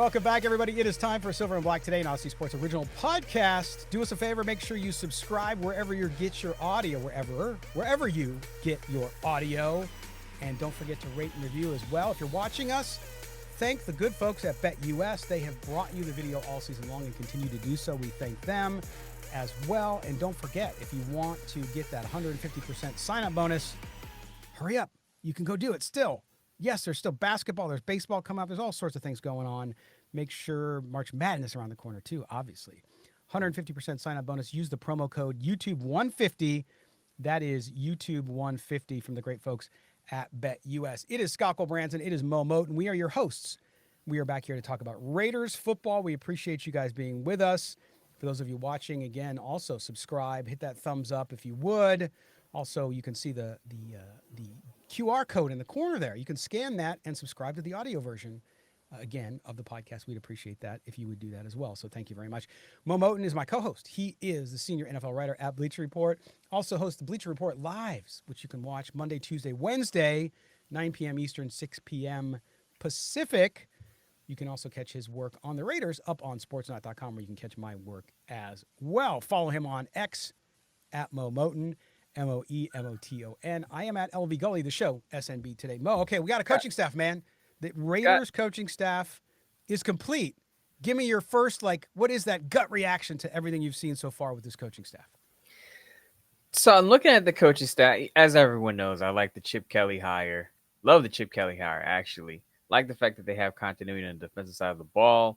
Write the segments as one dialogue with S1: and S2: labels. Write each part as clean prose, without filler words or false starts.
S1: welcome back, everybody. It is time for Silver and Black Today, an Aussie Sports original podcast. Do us a favor, make sure you subscribe wherever you get your audio, wherever you get your audio. And don't forget to rate and review as well. If you're watching us, thank the good folks at BetUS. They have brought you the video all season long and continue to do so. We thank them as well. And don't forget, if you want to get that 150% sign-up bonus, hurry up. You can go do it still. Yes, there's still basketball. There's baseball coming up. There's all sorts of things going on. Make sure March Madness around the corner too, obviously. 150% sign-up bonus. Use the promo code YouTube150. That is YouTube150 from the great folks at BetUS. It is Scott Branson. It is Moe Moten. We are your hosts. We are back here to talk about Raiders football. We appreciate you guys being with us. For those of you watching, again, also subscribe. Hit that thumbs up if you would. Also, you can see the QR code in the corner there. You can scan that and subscribe to the audio version, again, of the podcast. We'd appreciate that if you would do that as well. So thank you very much. Moe Moten is my co-host. He is the senior NFL writer at Bleacher Report. Also hosts the Bleacher Report Lives, which you can watch Monday, Tuesday, Wednesday, 9 p.m. Eastern, 6 p.m. Pacific. You can also catch his work on the Raiders up on sportsnot.com, where you can catch my work as well. Follow him on X at Moe Moten. Moemoton. I am at LV Gully, the show, SNB today. Mo, okay, we got a coaching staff, man. The Raiders coaching staff is complete. Give me your first, what is that gut reaction to everything you've seen so far with this coaching staff?
S2: So I'm looking at the coaching staff. As everyone knows, I like the Chip Kelly hire. Love the Chip Kelly hire, actually. Like the fact that they have continuity on the defensive side of the ball.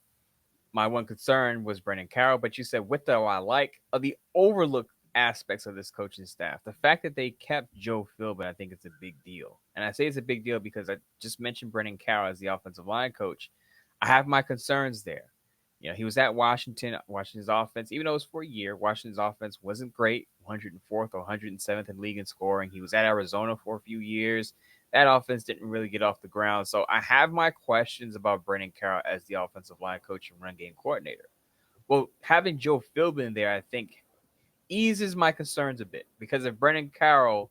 S2: My one concern was Brendan Carroll, but you said what do I like? The overlooked aspects of this coaching staff. The fact that they kept Joe Philbin, I think it's a big deal. And I say it's a big deal because I just mentioned Brendan Carroll as the offensive line coach. I have my concerns there. You know, he was at Washington's offense, even though it was for a year, Washington's offense wasn't great, 104th or 107th in league in scoring. He was at Arizona for a few years. That offense didn't really get off the ground. So I have my questions about Brendan Carroll as the offensive line coach and run game coordinator. Well, having Joe Philbin there, I think, eases my concerns a bit, because if Brendan Carroll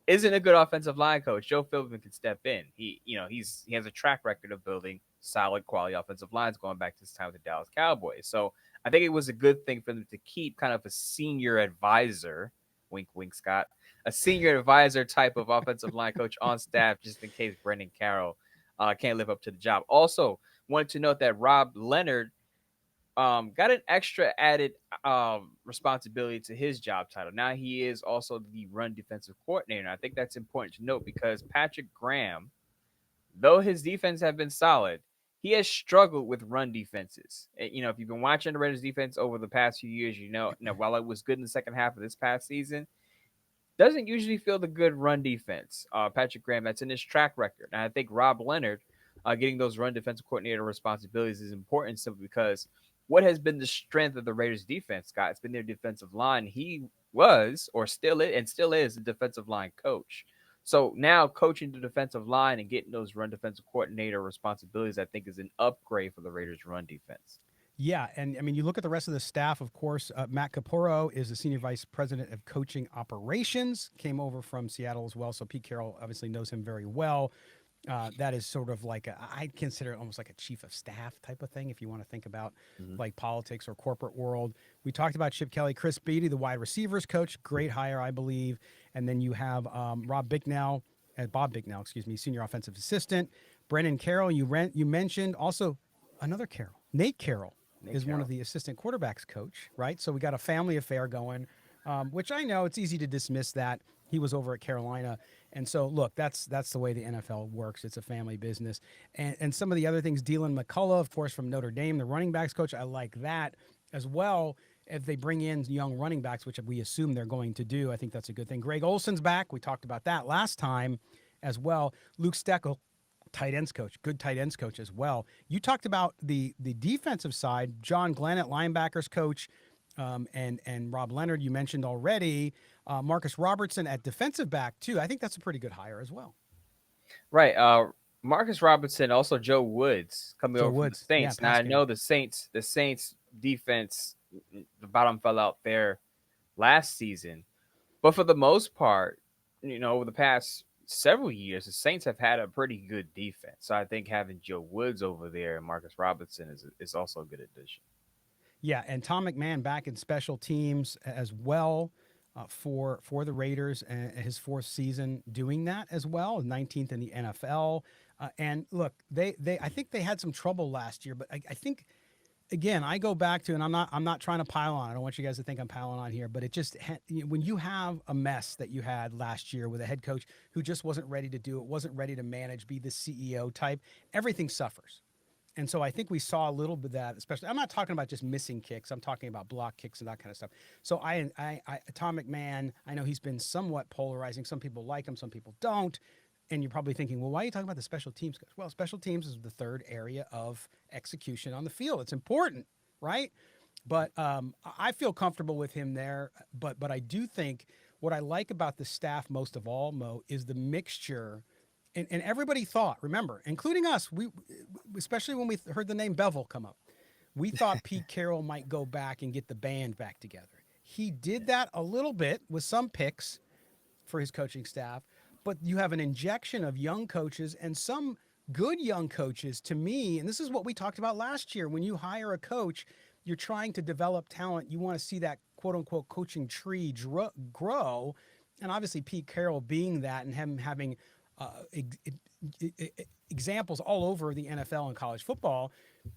S2: isn't a good offensive line coach, Joe Philbin can step in. He has a track record of building solid quality offensive lines going back to his time with the Dallas Cowboys. So I think it was a good thing for them to keep kind of a senior advisor, wink, wink, Scott, a senior advisor type of offensive line coach on staff, just in case Brendan Carroll can't live up to the job. Also, wanted to note that Rob Leonard got an extra added responsibility to his job title. Now he is also the run defensive coordinator. And I think that's important to note, because Patrick Graham, though his defense have been solid, he has struggled with run defenses. You know, if you've been watching the Raiders defense over the past few years, you know, while it was good in the second half of this past season, doesn't usually feel the good run defense. Patrick Graham, that's in his track record. And I think Rob Leonard getting those run defensive coordinator responsibilities is important, simply because what has been the strength of the Raiders defense, Scott? It's been their defensive line. He was, or still is, a defensive line coach. So now coaching the defensive line and getting those run defensive coordinator responsibilities, I think, is an upgrade for the Raiders' run defense.
S1: Yeah, and I mean, you look at the rest of the staff, of course. Matt Capurro is the Senior Vice President of Coaching Operations, came over from Seattle as well, so Pete Carroll obviously knows him very well. That is sort of like I'd consider it almost like a chief of staff type of thing, if you want to think about like politics or corporate world. We talked about Chip Kelly. Chris Beatty, the wide receivers coach, great hire, I believe. And then you have Bob Bicknell, senior offensive assistant. Brendan Carroll, you mentioned. Also, another Carroll, Nate Carroll, one of the assistant quarterbacks coach, right? So we got a family affair going, which I know it's easy to dismiss that. He was over at Carolina. And so, look, that's the way the NFL works. It's a family business. And some of the other things, Dylan McCullough, of course, from Notre Dame, the running backs coach, I like that as well. If they bring in young running backs, which we assume they're going to do, I think that's a good thing. Greg Olson's back. We talked about that last time as well. Luke Steckel, tight ends coach, good tight ends coach as well. You talked about the defensive side, John Glennett, linebackers coach, and Rob Leonard, you mentioned already. Marcus Robertson at defensive back, too. I think that's a pretty good hire as well.
S2: Right. Marcus Robertson, also Joe Woods coming over from the Saints.
S1: Yeah,
S2: now I know the Saints defense, the bottom fell out there last season, but for the most part, you know, over the past several years, the Saints have had a pretty good defense. So I think having Joe Woods over there and Marcus Robinson is also a good addition.
S1: Yeah, and Tom McMahon back in special teams as well for the Raiders, and his fourth season doing that as well, 19th in the NFL. And look, they I think they had some trouble last year, but I think again, I go back to, and I'm not trying to pile on. I don't want you guys to think I'm piling on here, but it just when you have a mess that you had last year with a head coach who just wasn't ready to do it, wasn't ready to manage, be the CEO type, everything suffers. And so I think we saw a little bit of that, especially. I'm not talking about just missing kicks. I'm talking about block kicks and that kind of stuff. So Tom McMahon, I know he's been somewhat polarizing. Some people like him, some people don't. And you're probably thinking, well, why are you talking about the special teams coach? Well, special teams is the third area of execution on the field. It's important, right? But I feel comfortable with him there. But I do think what I like about the staff most of all, Mo, is the mixture. And everybody thought, remember, including us, we especially when we heard the name Bevel come up, we thought Pete Carroll might go back and get the band back together. He did that a little bit with some picks for his coaching staff, but you have an injection of young coaches and some good young coaches to me. And this is what we talked about last year. When you hire a coach, you're trying to develop talent. You want to see that quote unquote coaching tree grow. And obviously, Pete Carroll being that and him having examples all over the NFL and college football,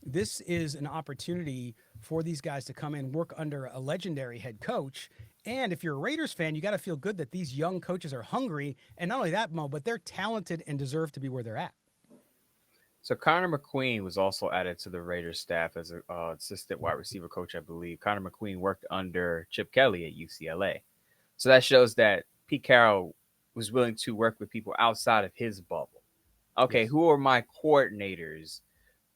S1: this is an opportunity for these guys to come in, work under a legendary head coach. And if you're a Raiders fan, you got to feel good that these young coaches are hungry. And not only that, Mo, but they're talented and deserve to be where they're at.
S2: So Connor McQueen was also added to the Raiders staff as an assistant wide receiver coach, I believe. Connor McQueen worked under Chip Kelly at UCLA. So that shows that Pete Carroll was willing to work with people outside of his bubble. Okay,
S1: Yes.
S2: who are my coordinators,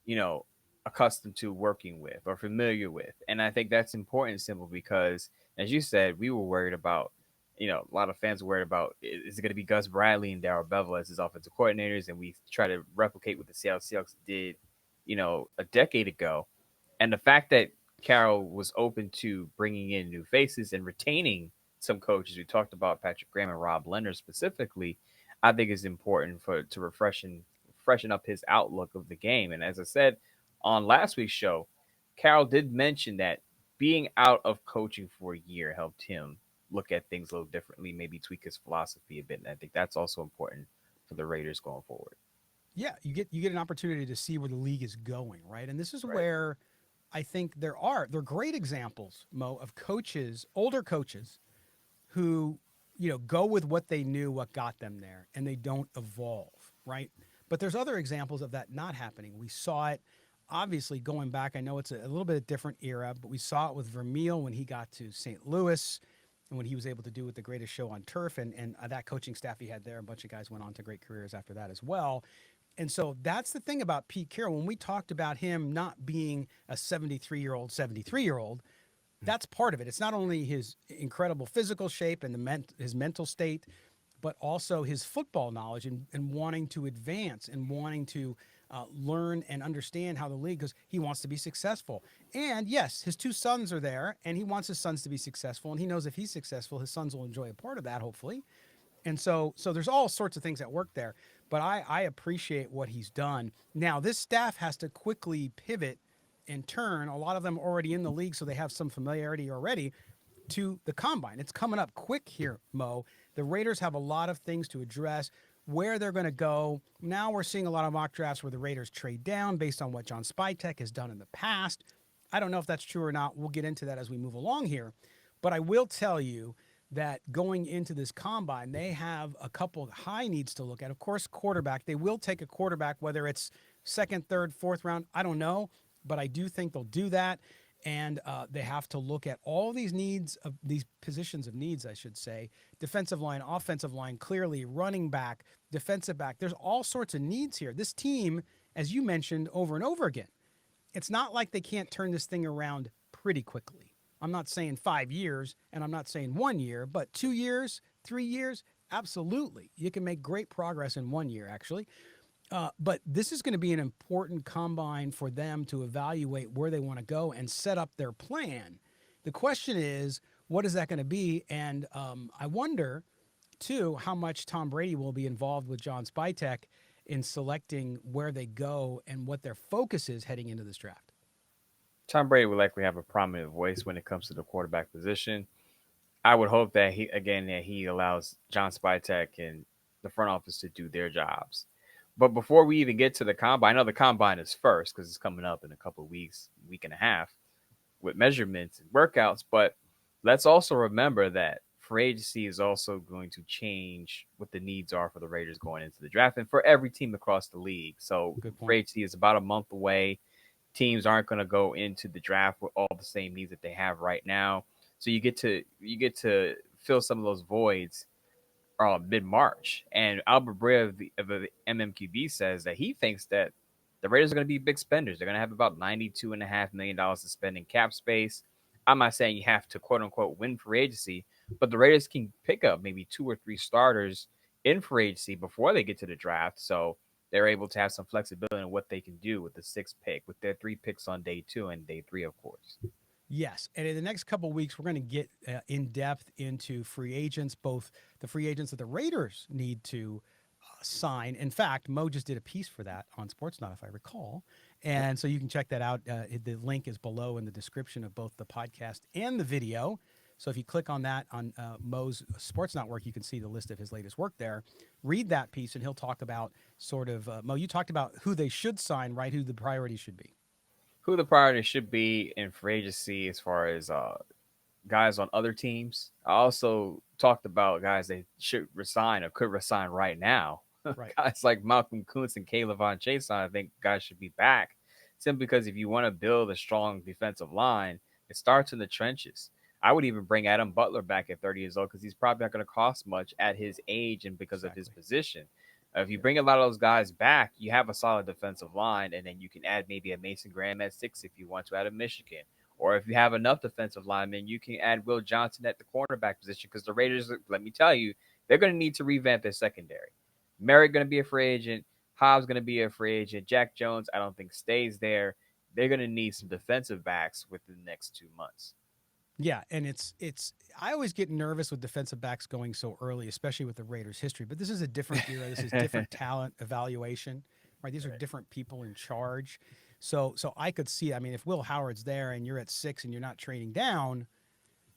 S2: you know, accustomed to working with or familiar with? And I think that's important and simple because, as you said, we were worried about, a lot of fans were worried about is it going to be Gus Bradley and Darrell Bevel as his offensive coordinators, and we try to replicate what the Seattle Seahawks did, a decade ago. And the fact that Carroll was open to bringing in new faces and retaining some coaches, we talked about Patrick Graham and Rob Leonard specifically, I think is important for to freshen up his outlook of the game. And as I said on last week's show, Carroll did mention that being out of coaching for a year helped him look at things a little differently, maybe tweak his philosophy a bit. And I think that's also important for the Raiders going forward.
S1: Yeah, you get an opportunity to see where the league is going, right? And this is
S2: Right.
S1: where I think they're great examples, Mo, of coaches, older coaches who go with what they knew, what got them there, and they don't evolve, right? But there's other examples of that not happening. We saw it obviously going back. I know it's a little bit of different era, but we saw it with Vermeil when he got to St. Louis and what he was able to do with the greatest show on turf, and that coaching staff he had there. A bunch of guys went on to great careers after that as well. And so that's the thing about Pete Carroll. When we talked about him not being a 73-year-old, that's part of it. It's not only his incredible physical shape and his mental state, but also his football knowledge and wanting to advance and wanting to learn and understand how the league, because he wants to be successful. And yes, his two sons are there, and he wants his sons to be successful. And he knows if he's successful, his sons will enjoy a part of that, hopefully. And so there's all sorts of things at work there. But I appreciate what he's done. Now, this staff has to quickly pivot and turn. A lot of them already in the league, so they have some familiarity already to the combine. It's coming up quick here, Mo. The Raiders have a lot of things to address. Where they're going to go. Now we're seeing a lot of mock drafts where the Raiders trade down based on what John Spytek has done in the past. I don't know if that's true or not. We'll get into that as we move along here. But I will tell you that going into this combine, they have a couple of high needs to look at. Of course, quarterback. They will take a quarterback, whether it's second, third, fourth round. I don't know, but I do think they'll do that. And they have to look at all these needs of these positions of needs, I should say. Defensive line, offensive line, clearly running back, defensive back. There's all sorts of needs here. This team, as you mentioned over and over again, it's not like they can't turn this thing around pretty quickly. I'm not saying 5 years and I'm not saying 1 year, but 2 years, 3 years, absolutely. You can make great progress in 1 year, actually. But this is going to be an important combine for them to evaluate where they want to go and set up their plan. The question is, what is that going to be? And I wonder Two, how much Tom Brady will be involved with John Spytek in selecting where they go and what their focus is heading into this draft.
S2: Tom Brady would likely have a prominent voice when it comes to the quarterback position. I would hope that he allows John Spytek and the front office to do their jobs. But before we even get to the combine, I know the combine is first because it's coming up in a couple of weeks, week and a half, with measurements and workouts. But let's also remember that free agency is also going to change what the needs are for the Raiders going into the draft and for every team across the league. So
S1: Good point.
S2: free agency is about a month away. Teams aren't going to go into the draft with all the same needs that they have right now. So you get to fill some of those voids mid March. And Albert Brea of the MMQB says that he thinks that the Raiders are going to be big spenders. They're going to have about $92.5 million to spend in cap space. I'm not saying you have to quote unquote win free agency, but the Raiders can pick up maybe 2 or 3 starters in free agency before they get to the draft. So they're able to have some flexibility in what they can do with the 6th pick, with their 3 picks on day 2 and day 3, of course.
S1: Yes, and in the next couple of weeks, we're going to get in depth into free agents, both the free agents that the Raiders need to sign. In fact, Mo just did a piece for that on Sportsnaut, if I recall, and so you can check that out. The link is below in the description of both the podcast and the video. So if you click on that on Mo's Sportsnaut work, you can see the list of his latest work there. Read that piece, and he'll talk about sort of Mo. You talked about who they should sign, right? Who the priority should be.
S2: Who the priority should be in free agency as far as guys on other teams. I also talked about guys that should resign or could resign right now.
S1: Right.
S2: Guys like Malcolm Kuntz and Kayvon Chason, I think guys should be back. Simply because if you want to build a strong defensive line, it starts in the trenches. I would even bring Adam Butler back at 30 years old because he's probably not going to cost much at his age and because of his
S1: Exactly.
S2: position. If you bring a lot of those guys back, you have a solid defensive line, and then you can add maybe a Mason Graham at 6 if you want to out of Michigan. Or if you have enough defensive linemen, you can add Will Johnson at the cornerback position because the Raiders, let me tell you, they're going to need to revamp their secondary. Merritt going to be a free agent. Hobbs going to be a free agent. Jack Jones, I don't think stays there. They're going to need some defensive backs within the next 2 months.
S1: Yeah, and it's I always get nervous with defensive backs going so early, especially with the Raiders' history. But this is a different era. This is different talent evaluation, right? These are different people in charge. So I could see. I mean, if Will Howard's there and you're at 6 and you're not trading down,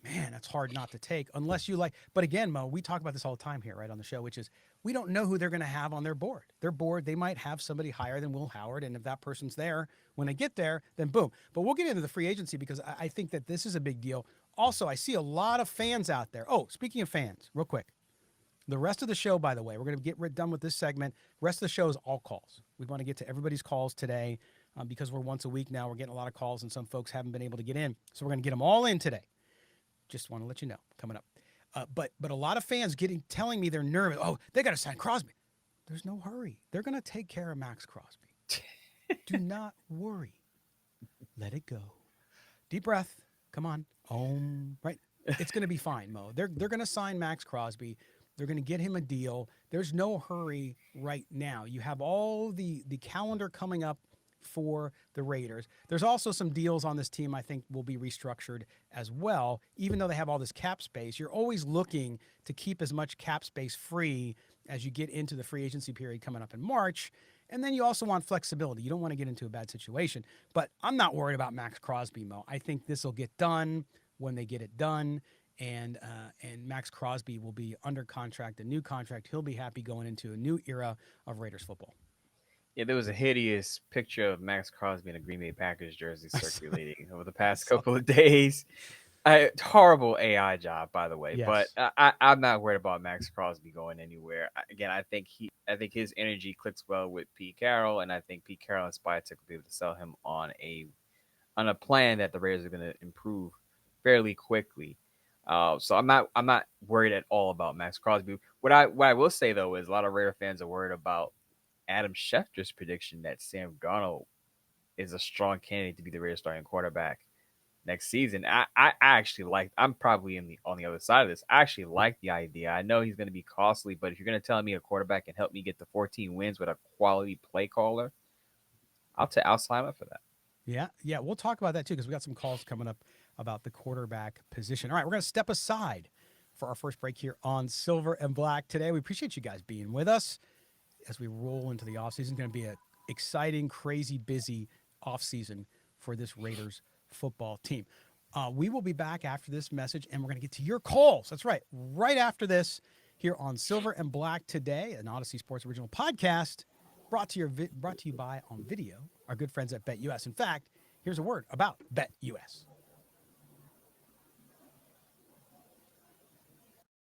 S1: man, that's hard not to take unless you like. But again, Mo, we talk about this all the time here, right, on the show, which is we don't know who they're going to have on their board. Their board, they might have somebody higher than Will Howard, and if that person's there when they get there, then boom. But we'll get into the free agency because I think that this is a big deal. Also, I see a lot of fans out there. Oh, speaking of fans, real quick. The rest of the show, by the way, we're going to get done with this segment. The rest of the show is all calls. We want to get to everybody's calls today because we're once a week now. We're getting a lot of calls, and some folks haven't been able to get in. So we're going to get them all in today. Just want to let you know coming up. But a lot of fans telling me they're nervous. Oh, they got to sign Crosby. There's no hurry. They're going to take care of Max Crosby. Do not worry. Let it go. Deep breath. Come on. Right. It's going to be fine, Mo. They're going to sign Max Crosby. They're going to get him a deal. There's no hurry right now. You have all the calendar coming up for the Raiders. There's also some deals on this team I think will be restructured as well. Even though they have all this cap space, you're always looking to keep as much cap space free as you get into the free agency period coming up in March. And then you also want flexibility. You don't want to get into a bad situation. But I'm not worried about Max Crosby, Mo. I think this will get done when they get it done. And Max Crosby will be under contract, a new contract. He'll be happy going into a new era of Raiders football.
S2: Yeah, there was a hideous picture of Max Crosby in a Green Bay Packers jersey circulating over the
S1: I
S2: past
S1: saw
S2: couple
S1: that.
S2: of days. Horrible AI job, by the way. But
S1: Yes.
S2: I'm not worried about Max Crosby going anywhere. Again, I think his energy clicks well with Pete Carroll, and I think Pete Carroll and Spytek will be able to sell him on a plan that the Raiders are going to improve fairly quickly. So I'm not worried at all about Max Crosby. What I will say though is a lot of Raider fans are worried about Adam Schefter's prediction that Sam Darnold is a strong candidate to be the Raiders starting quarterback next season. I actually like. I'm probably on the other side of this. I actually like the idea. I know he's going to be costly, but if you're going to tell me a quarterback can help me get to 14 wins with a quality play caller, I'll sign up for that.
S1: Yeah. We'll talk about that too because we got some calls coming up about the quarterback position. All right, we're going to step aside for our first break here on Silver and Black today. We appreciate you guys being with us as we roll into the offseason. It's going to be an exciting, crazy, busy offseason for this Raiders football team. We will be back after this message, and we're going to get to your calls. That's right. Right after this here on Silver and Black today, an Odyssey Sports original podcast brought to you by on video, our good friends at BetUS. In fact, here's a word about BetUS.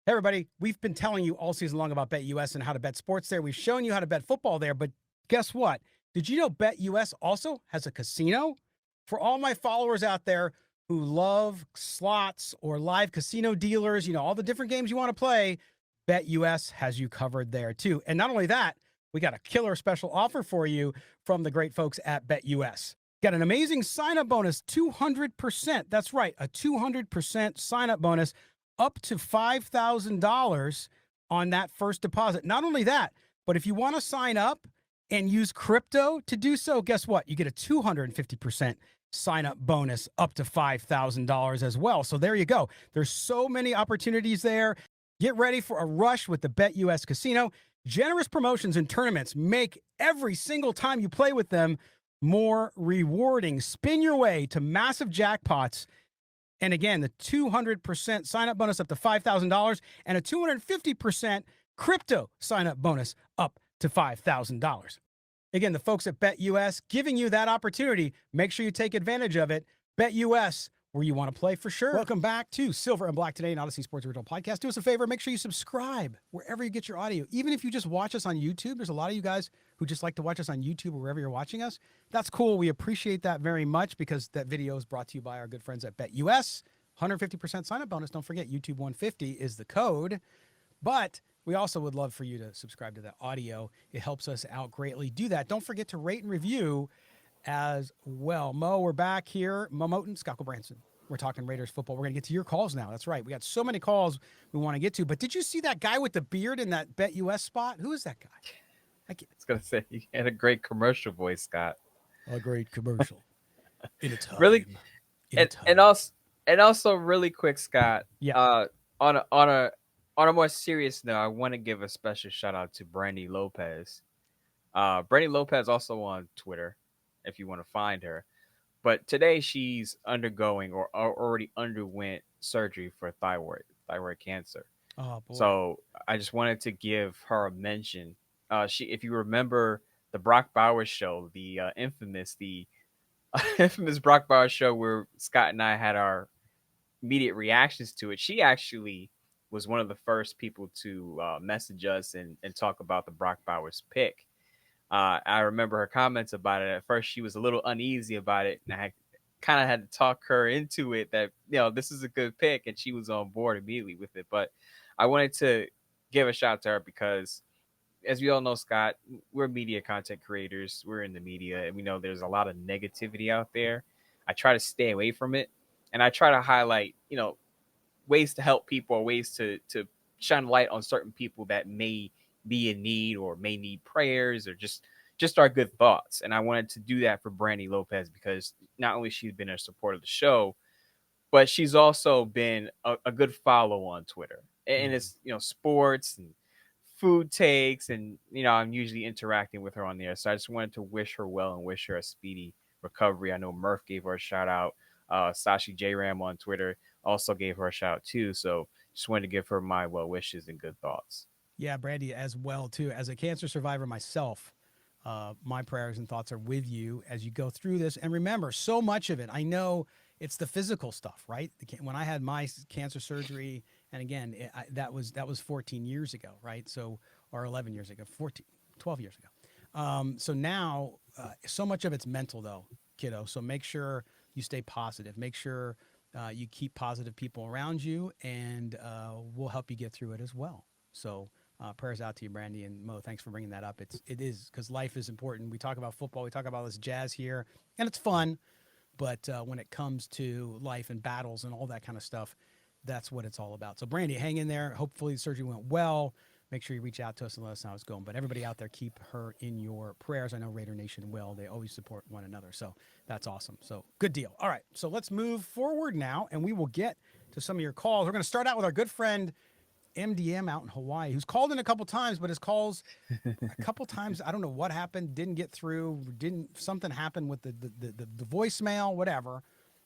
S1: Hey, everybody. We've been telling you all season long about BetUS and how to bet sports there. We've shown you how to bet football there, but guess what? Did you know BetUS also has a casino? For all my followers out there who love slots or live casino dealers, all the different games you want to play, BetUS has you covered there too. And not only that, we got a killer special offer for you from the great folks at BetUS. Got an amazing sign-up bonus, 200%. That's right, a 200% sign-up bonus, up to $5,000 on that first deposit. Not only that, but if you want to sign up and use crypto to do so, guess what? You get a 250% sign-up bonus up to $5,000 as well. So there you go. There's so many opportunities there. Get ready for a rush with the BetUS Casino. Generous promotions and tournaments make every single time you play with them more rewarding. Spin your way to massive jackpots. And again, the 200% sign-up bonus up to $5,000 and a 250% crypto sign-up bonus up to $5,000. Again, the folks at BetUS giving you that opportunity. Make sure you take advantage of it. BetUS, where you want to play for sure. Welcome back to Silver and Black today, an Odyssey Sports Original Podcast. Do us a favor, make sure you subscribe wherever you get your audio. Even if you just watch us on YouTube, there's a lot of you guys who just like to watch us on YouTube or wherever you're watching us. That's cool. We appreciate that very much because that video is brought to you by our good friends at BetUS. 150% sign-up bonus. Don't forget, YouTube 150 is the code. But we also would love for you to subscribe to that audio. It helps us out greatly. Do that. Don't forget to rate and review as well. Mo, we're back here. Mo Moten, Scott Branson. We're talking Raiders football. We're going to get to your calls now. That's right. We got so many calls we want to get to. But did you see that guy with the beard in that BetUS spot? Who is that guy?
S2: I was going to say, he had a great commercial voice, Scott.
S1: A great commercial. In a time.
S2: Really? And also really quick, Scott.
S1: Yeah.
S2: On a more serious note, I want to give a special shout out to Brandy Lopez. Brandy Lopez also on Twitter, if you want to find her. But today she's undergoing or already underwent surgery for thyroid cancer.
S1: Oh, boy.
S2: So I just wanted to give her a mention. If you remember the Brock Bowers show, the infamous Brock Bowers show where Scott and I had our immediate reactions to it, she actually was one of the first people to message us and talk about the Brock Bowers pick. I remember her comments about it. At first, she was a little uneasy about it, and I kind of had to talk her into it that, this is a good pick, and she was on board immediately with it. But I wanted to give a shout out to her because, as we all know, Scott, we're media content creators. We're in the media, and we know there's a lot of negativity out there. I try to stay away from it, and I try to highlight, ways to help people or ways to shine light on certain people that may be in need or may need prayers or just our good thoughts. And I wanted to do that for Brandy Lopez because not only she's been a supporter of the show, but she's also been a good follow on Twitter. And it's, sports and food takes, and, I'm usually interacting with her on there. So I just wanted to wish her well and wish her a speedy recovery. I know Murph gave her a shout out. Sashi J Ram on Twitter also gave her a shout out too. So just wanted to give her my well wishes and good thoughts.
S1: Yeah, Brandy, as well, too. As a cancer survivor myself, my prayers and thoughts are with you as you go through this. And remember, so much of it, I know it's the physical stuff, right? When I had my cancer surgery, and again, that was 14 years ago, right? So, or 11 years ago, 12 years ago. So now, so much of it's mental, though, kiddo. So make sure you stay positive. Make sure you keep positive people around you, and we'll help you get through it as well. So prayers out to you, Brandy, and Mo. Thanks for bringing that up. It is because life is important. We talk about football, we talk about this jazz here, and it's fun. But when it comes to life and battles and all that kind of stuff, that's what it's all about. So, Brandy, hang in there. Hopefully the surgery went well. Make sure you reach out to us and let us know how it's going. But everybody out there, keep her in your prayers. I know Raider Nation will. They always support one another. So that's awesome. So good deal. All right. So let's move forward now, and we will get to some of your calls. We're going to start out with our good friend MDM out in Hawaii, who's called in a couple times, but his calls a couple times, I don't know what happened, didn't get through, something happened with the voicemail, whatever.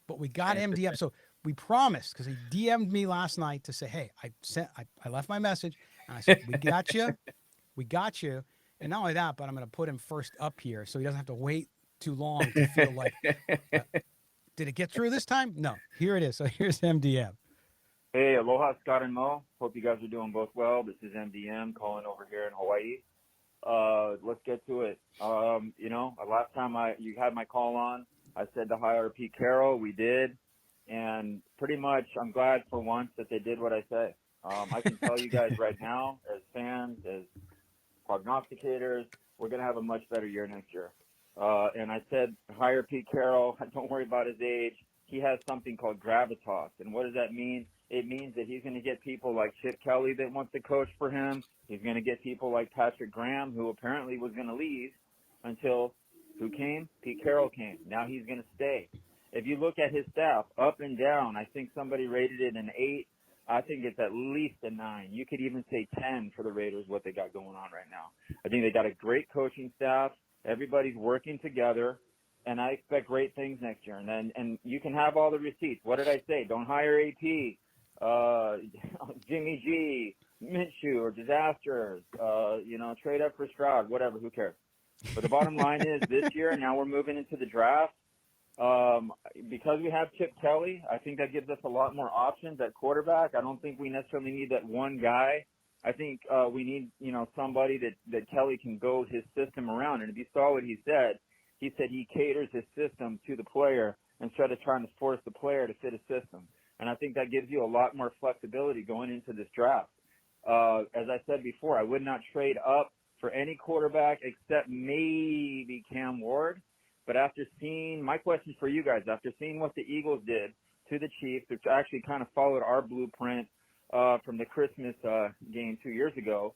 S1: But we got MDM. So we promised, because he DM'd me last night to say, hey, I left my message and I said, we got you. We got you. And not only that, but I'm going to put him first up here so he doesn't have to wait too long to feel like, did it get through this time? No, here it is. So here's MDM.
S3: Hey, aloha, Scott and Moe. Hope you guys are doing both well. This is MDM calling over here in Hawaii. Let's get to it. Last time you had my call on, I said to hire Pete Carroll. We did. And pretty much I'm glad for once that they did what I say. I can tell you guys right now, as fans, as prognosticators, we're going to have a much better year next year. And I said, hire Pete Carroll. Don't worry about his age. He has something called gravitas. And what does that mean? It means that he's going to get people like Chip Kelly that wants to coach for him. He's going to get people like Patrick Graham, who apparently was going to leave until who came? Pete Carroll came. Now he's going to stay. If you look at his staff, up and down, I think somebody rated it an 8. I think it's at least a 9. You could even say 10 for the Raiders, what they got going on right now. I think they got a great coaching staff. Everybody's working together. And I expect great things next year. And you can have all the receipts. What did I say? Don't hire AP. Jimmy G, Minshew, or disasters, trade up for Stroud, whatever, who cares? But the bottom line is this year, now we're moving into the draft. Because we have Chip Kelly, I think that gives us a lot more options at quarterback. I don't think we necessarily need that one guy. I think we need, somebody that Kelly can build his system around. And if you saw what he said he caters his system to the player instead of trying to force the player to fit a system. And I think that gives you a lot more flexibility going into this draft. As I said before, I would not trade up for any quarterback except maybe Cam Ward. But my question for you guys, after seeing what the Eagles did to the Chiefs, which actually kind of followed our blueprint from the Christmas game 2 years ago,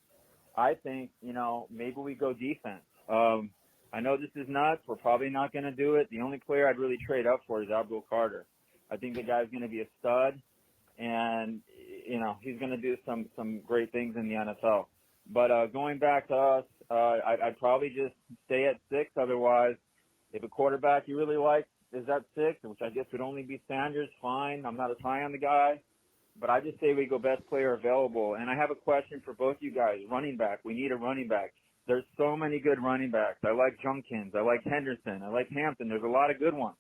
S3: I think, maybe we go defense. I know this is nuts. We're probably not going to do it. The only player I'd really trade up for is Abdul Carter. I think the guy's going to be a stud, and, he's going to do some great things in the NFL. But going back to us, I'd probably just stay at 6. Otherwise, if a quarterback you really like is at 6, which I guess would only be Sanders, fine. I'm not as high on the guy. But I just say we go best player available. And I have a question for both you guys. Running back. We need a running back. There's so many good running backs. I like Junkins. I like Henderson. I like Hampton. There's a lot of good ones.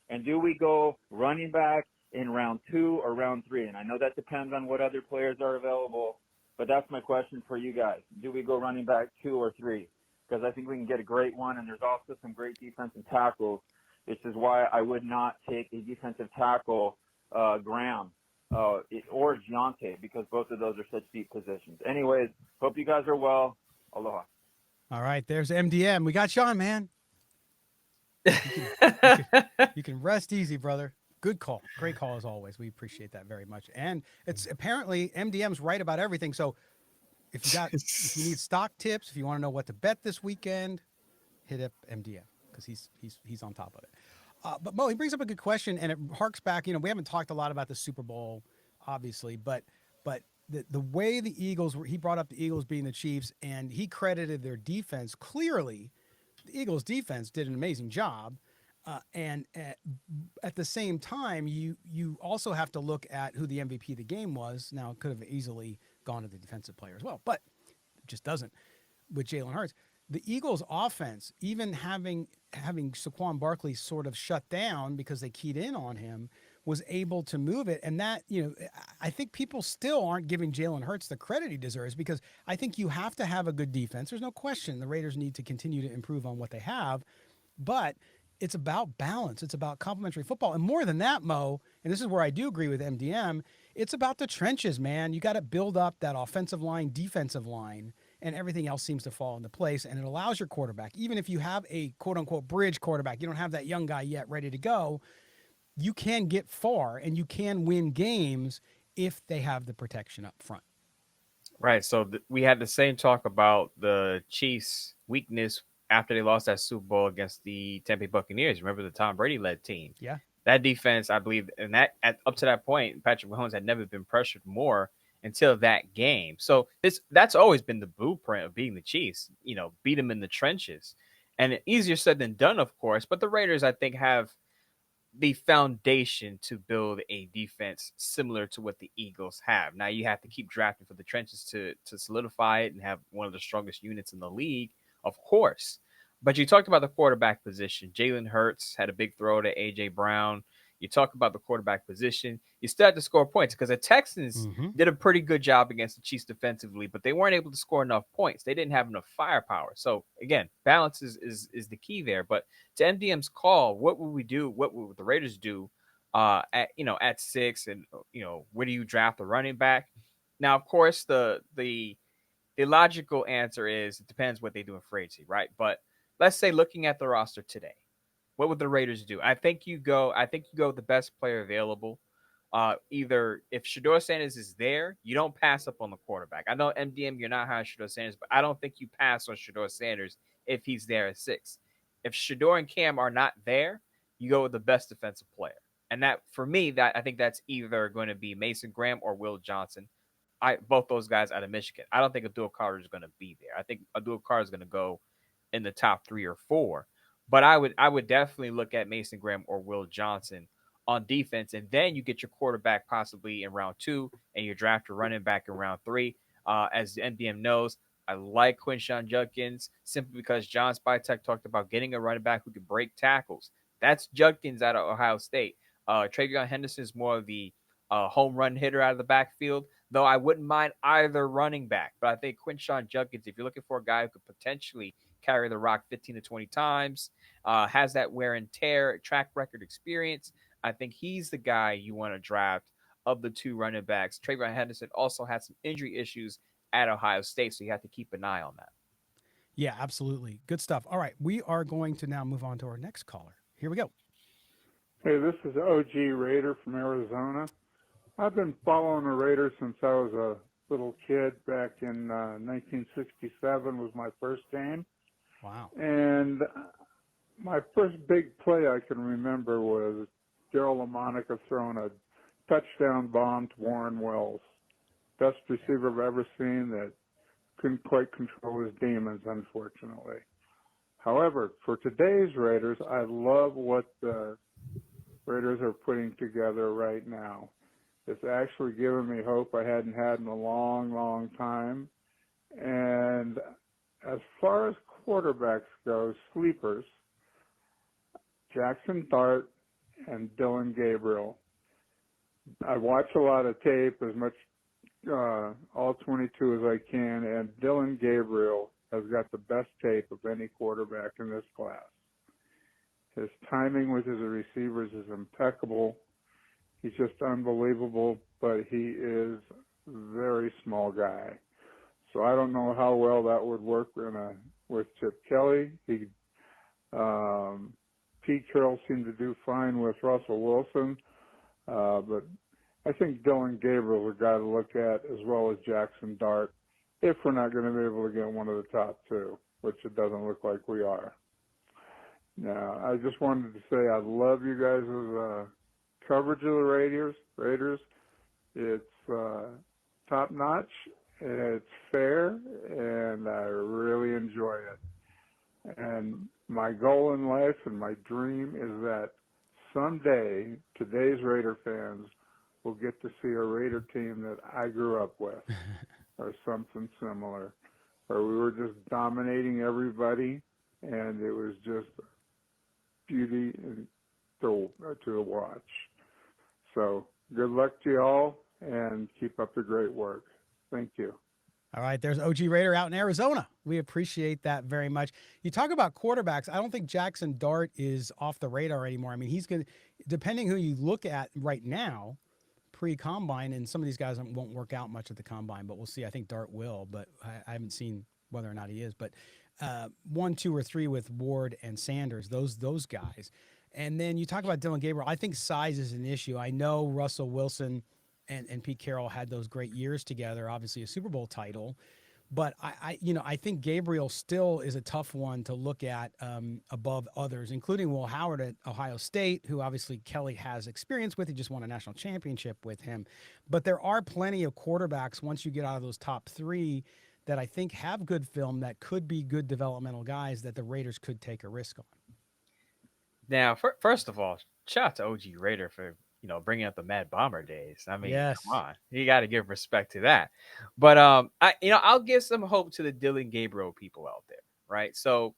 S3: And do we go running back in round 2 or round 3? And I know that depends on what other players are available, but that's my question for you guys. Do we go running back 2 or 3? Because I think we can get a great one, and there's also some great defensive tackles. This is why I would not take a defensive tackle, Graham, or Giante, because both of those are such deep positions. Anyways, hope you guys are well. Aloha.
S1: All right, there's MDM. We got Sean, man. You can rest easy, brother. Good call. Great call as always. We appreciate that very much. And it's apparently MDM's right about everything. So if you need stock tips, if you want to know what to bet this weekend, hit up MDM because he's on top of it. But Mo, he brings up a good question, and it harks back. We haven't talked a lot about the Super Bowl, obviously, but the way the Eagles he brought up the Eagles being the Chiefs, and he credited their defense. Clearly, the Eagles defense did an amazing job. And at the same time, you also have to look at who the MVP of the game was. Now, it could have easily gone to the defensive player as well, but it just doesn't with Jalen Hurts. The Eagles offense, even having Saquon Barkley sort of shut down because they keyed in on him, was able to move it. And that, I think people still aren't giving Jalen Hurts the credit he deserves, because I think you have to have a good defense. There's no question the Raiders need to continue to improve on what they have, but it's about balance. It's about complementary football. And more than that, Mo, and this is where I do agree with MDM, it's about the trenches, man. You got to build up that offensive line, defensive line, and everything else seems to fall into place. And it allows your quarterback, even if you have a quote-unquote bridge quarterback, you don't have that young guy yet ready to go, you can get far and you can win games if they have the protection up front.
S2: Right. So we had the same talk about the Chiefs' weakness after they lost that Super Bowl against the Tampa Bay Buccaneers. Remember the Tom Brady-led team?
S1: Yeah.
S2: That defense, I believe, and up to that point, Patrick Mahomes had never been pressured more until that game. So that's always been the blueprint of beating the Chiefs. Beat them in the trenches, and easier said than done, of course. But the Raiders, I think, have the foundation to build a defense similar to what the Eagles have. Now you have to keep drafting for the trenches to solidify it and have one of the strongest units in the league, of course. But you talked about the quarterback position. Jalen Hurts had a big throw to AJ Brown. You talk about the quarterback position. You still had to score points because the Texans did a pretty good job against the Chiefs defensively, but they weren't able to score enough points. They didn't have enough firepower. So again, balance is the key there. But to MDM's call, what would we do? What would the Raiders do at 6? And where do you draft the running back? Now, of course, the logical answer is it depends what they do in free agency, right? But let's say looking at the roster today, what would the Raiders do? I think you go with the best player available. Either if Shedeur Sanders is there, you don't pass up on the quarterback. I know MDM, you're not high on Shedeur Sanders, but I don't think you pass on Shedeur Sanders if he's there at 6. If Shedeur and Cam are not there, you go with the best defensive player. And that, for me, I think that's either going to be Mason Graham or Will Johnson. Both those guys out of Michigan. I don't think Abdul Carter is going to be there. I think Abdul Carter is going to go in the top 3 or 4. But I would definitely look at Mason Graham or Will Johnson on defense, and then you get your quarterback possibly in round 2, and you draft your running back in round 3. As the NBM knows, I like Quinshon Judkins simply because John Spytek talked about getting a running back who can break tackles. That's Judkins out of Ohio State. Travion Henderson is more of the home run hitter out of the backfield, though I wouldn't mind either running back. But I think Quinshon Judkins, if you're looking for a guy who could potentially carry the rock 15 to 20 times, has that wear and tear, track record experience, I think he's the guy you want to draft of the 2 running backs. Travion Henderson also had some injury issues at Ohio State, so you have to keep an eye on that.
S1: Yeah, absolutely. Good stuff. All right, we are going to now move on to our next caller. Here we go.
S4: Hey, this is OG Raider from Arizona. I've been following the Raiders since I was a little kid. Back in 1967 was my first game.
S1: Wow.
S4: And my first big play I can remember was Daryl LaMonica throwing a touchdown bomb to Warren Wells. Best receiver I've ever seen that couldn't quite control his demons, unfortunately. However, for today's Raiders, I love what the Raiders are putting together right now. It's actually given me hope I hadn't had in a long, long time. And as far as quarterbacks go, sleepers, Jackson Dart and Dylan Gabriel. I watch a lot of tape, as much all 22 as I can, and Dylan Gabriel has got the best tape of any quarterback in this class. His timing with his receivers is impeccable. He's just unbelievable, but he is a very small guy. So I don't know how well that would work with Chip Kelly. Pete Carroll seemed to do fine with Russell Wilson, but I think Dylan Gabriel is a guy to look at, as well as Jackson Dart, if we're not going to be able to get one of the top 2, which it doesn't look like we are. Now, I just wanted to say I love you guys' coverage of the Raiders. It's top-notch, it's fair, and I really enjoy it. And my goal in life and my dream is that someday today's Raider fans will get to see a Raider team that I grew up with or something similar, where we were just dominating everybody, and it was just beauty to watch. So good luck to you all, and keep up the great work. Thank you.
S1: All right, there's OG Raider out in Arizona. We appreciate that very much. You talk about quarterbacks. I don't think Jackson Dart is off the radar anymore. I mean, he's going to, depending who you look at right now, pre-combine, and some of these guys won't work out much at the combine, but we'll see. I think Dart will, but I haven't seen whether or not he is. But 1, 2, or 3 with Ward and Sanders, those guys. And then you talk about Dylan Gabriel. I think size is an issue. I know Russell Wilson and Pete Carroll had those great years together, obviously a Super Bowl title. But I think Gabriel still is a tough one to look at above others, including Will Howard at Ohio State, who obviously Kelly has experience with. He just won a national championship with him. But there are plenty of quarterbacks once you get out of those top three that I think have good film that could be good developmental guys that the Raiders could take a risk on.
S2: Now, first of all, shout out to OG Raider for bringing up the Mad Bomber days. I mean,
S1: Yes.
S2: come on, you got to give respect to that. But I'll give some hope to the Dylan Gabriel people out there, right? So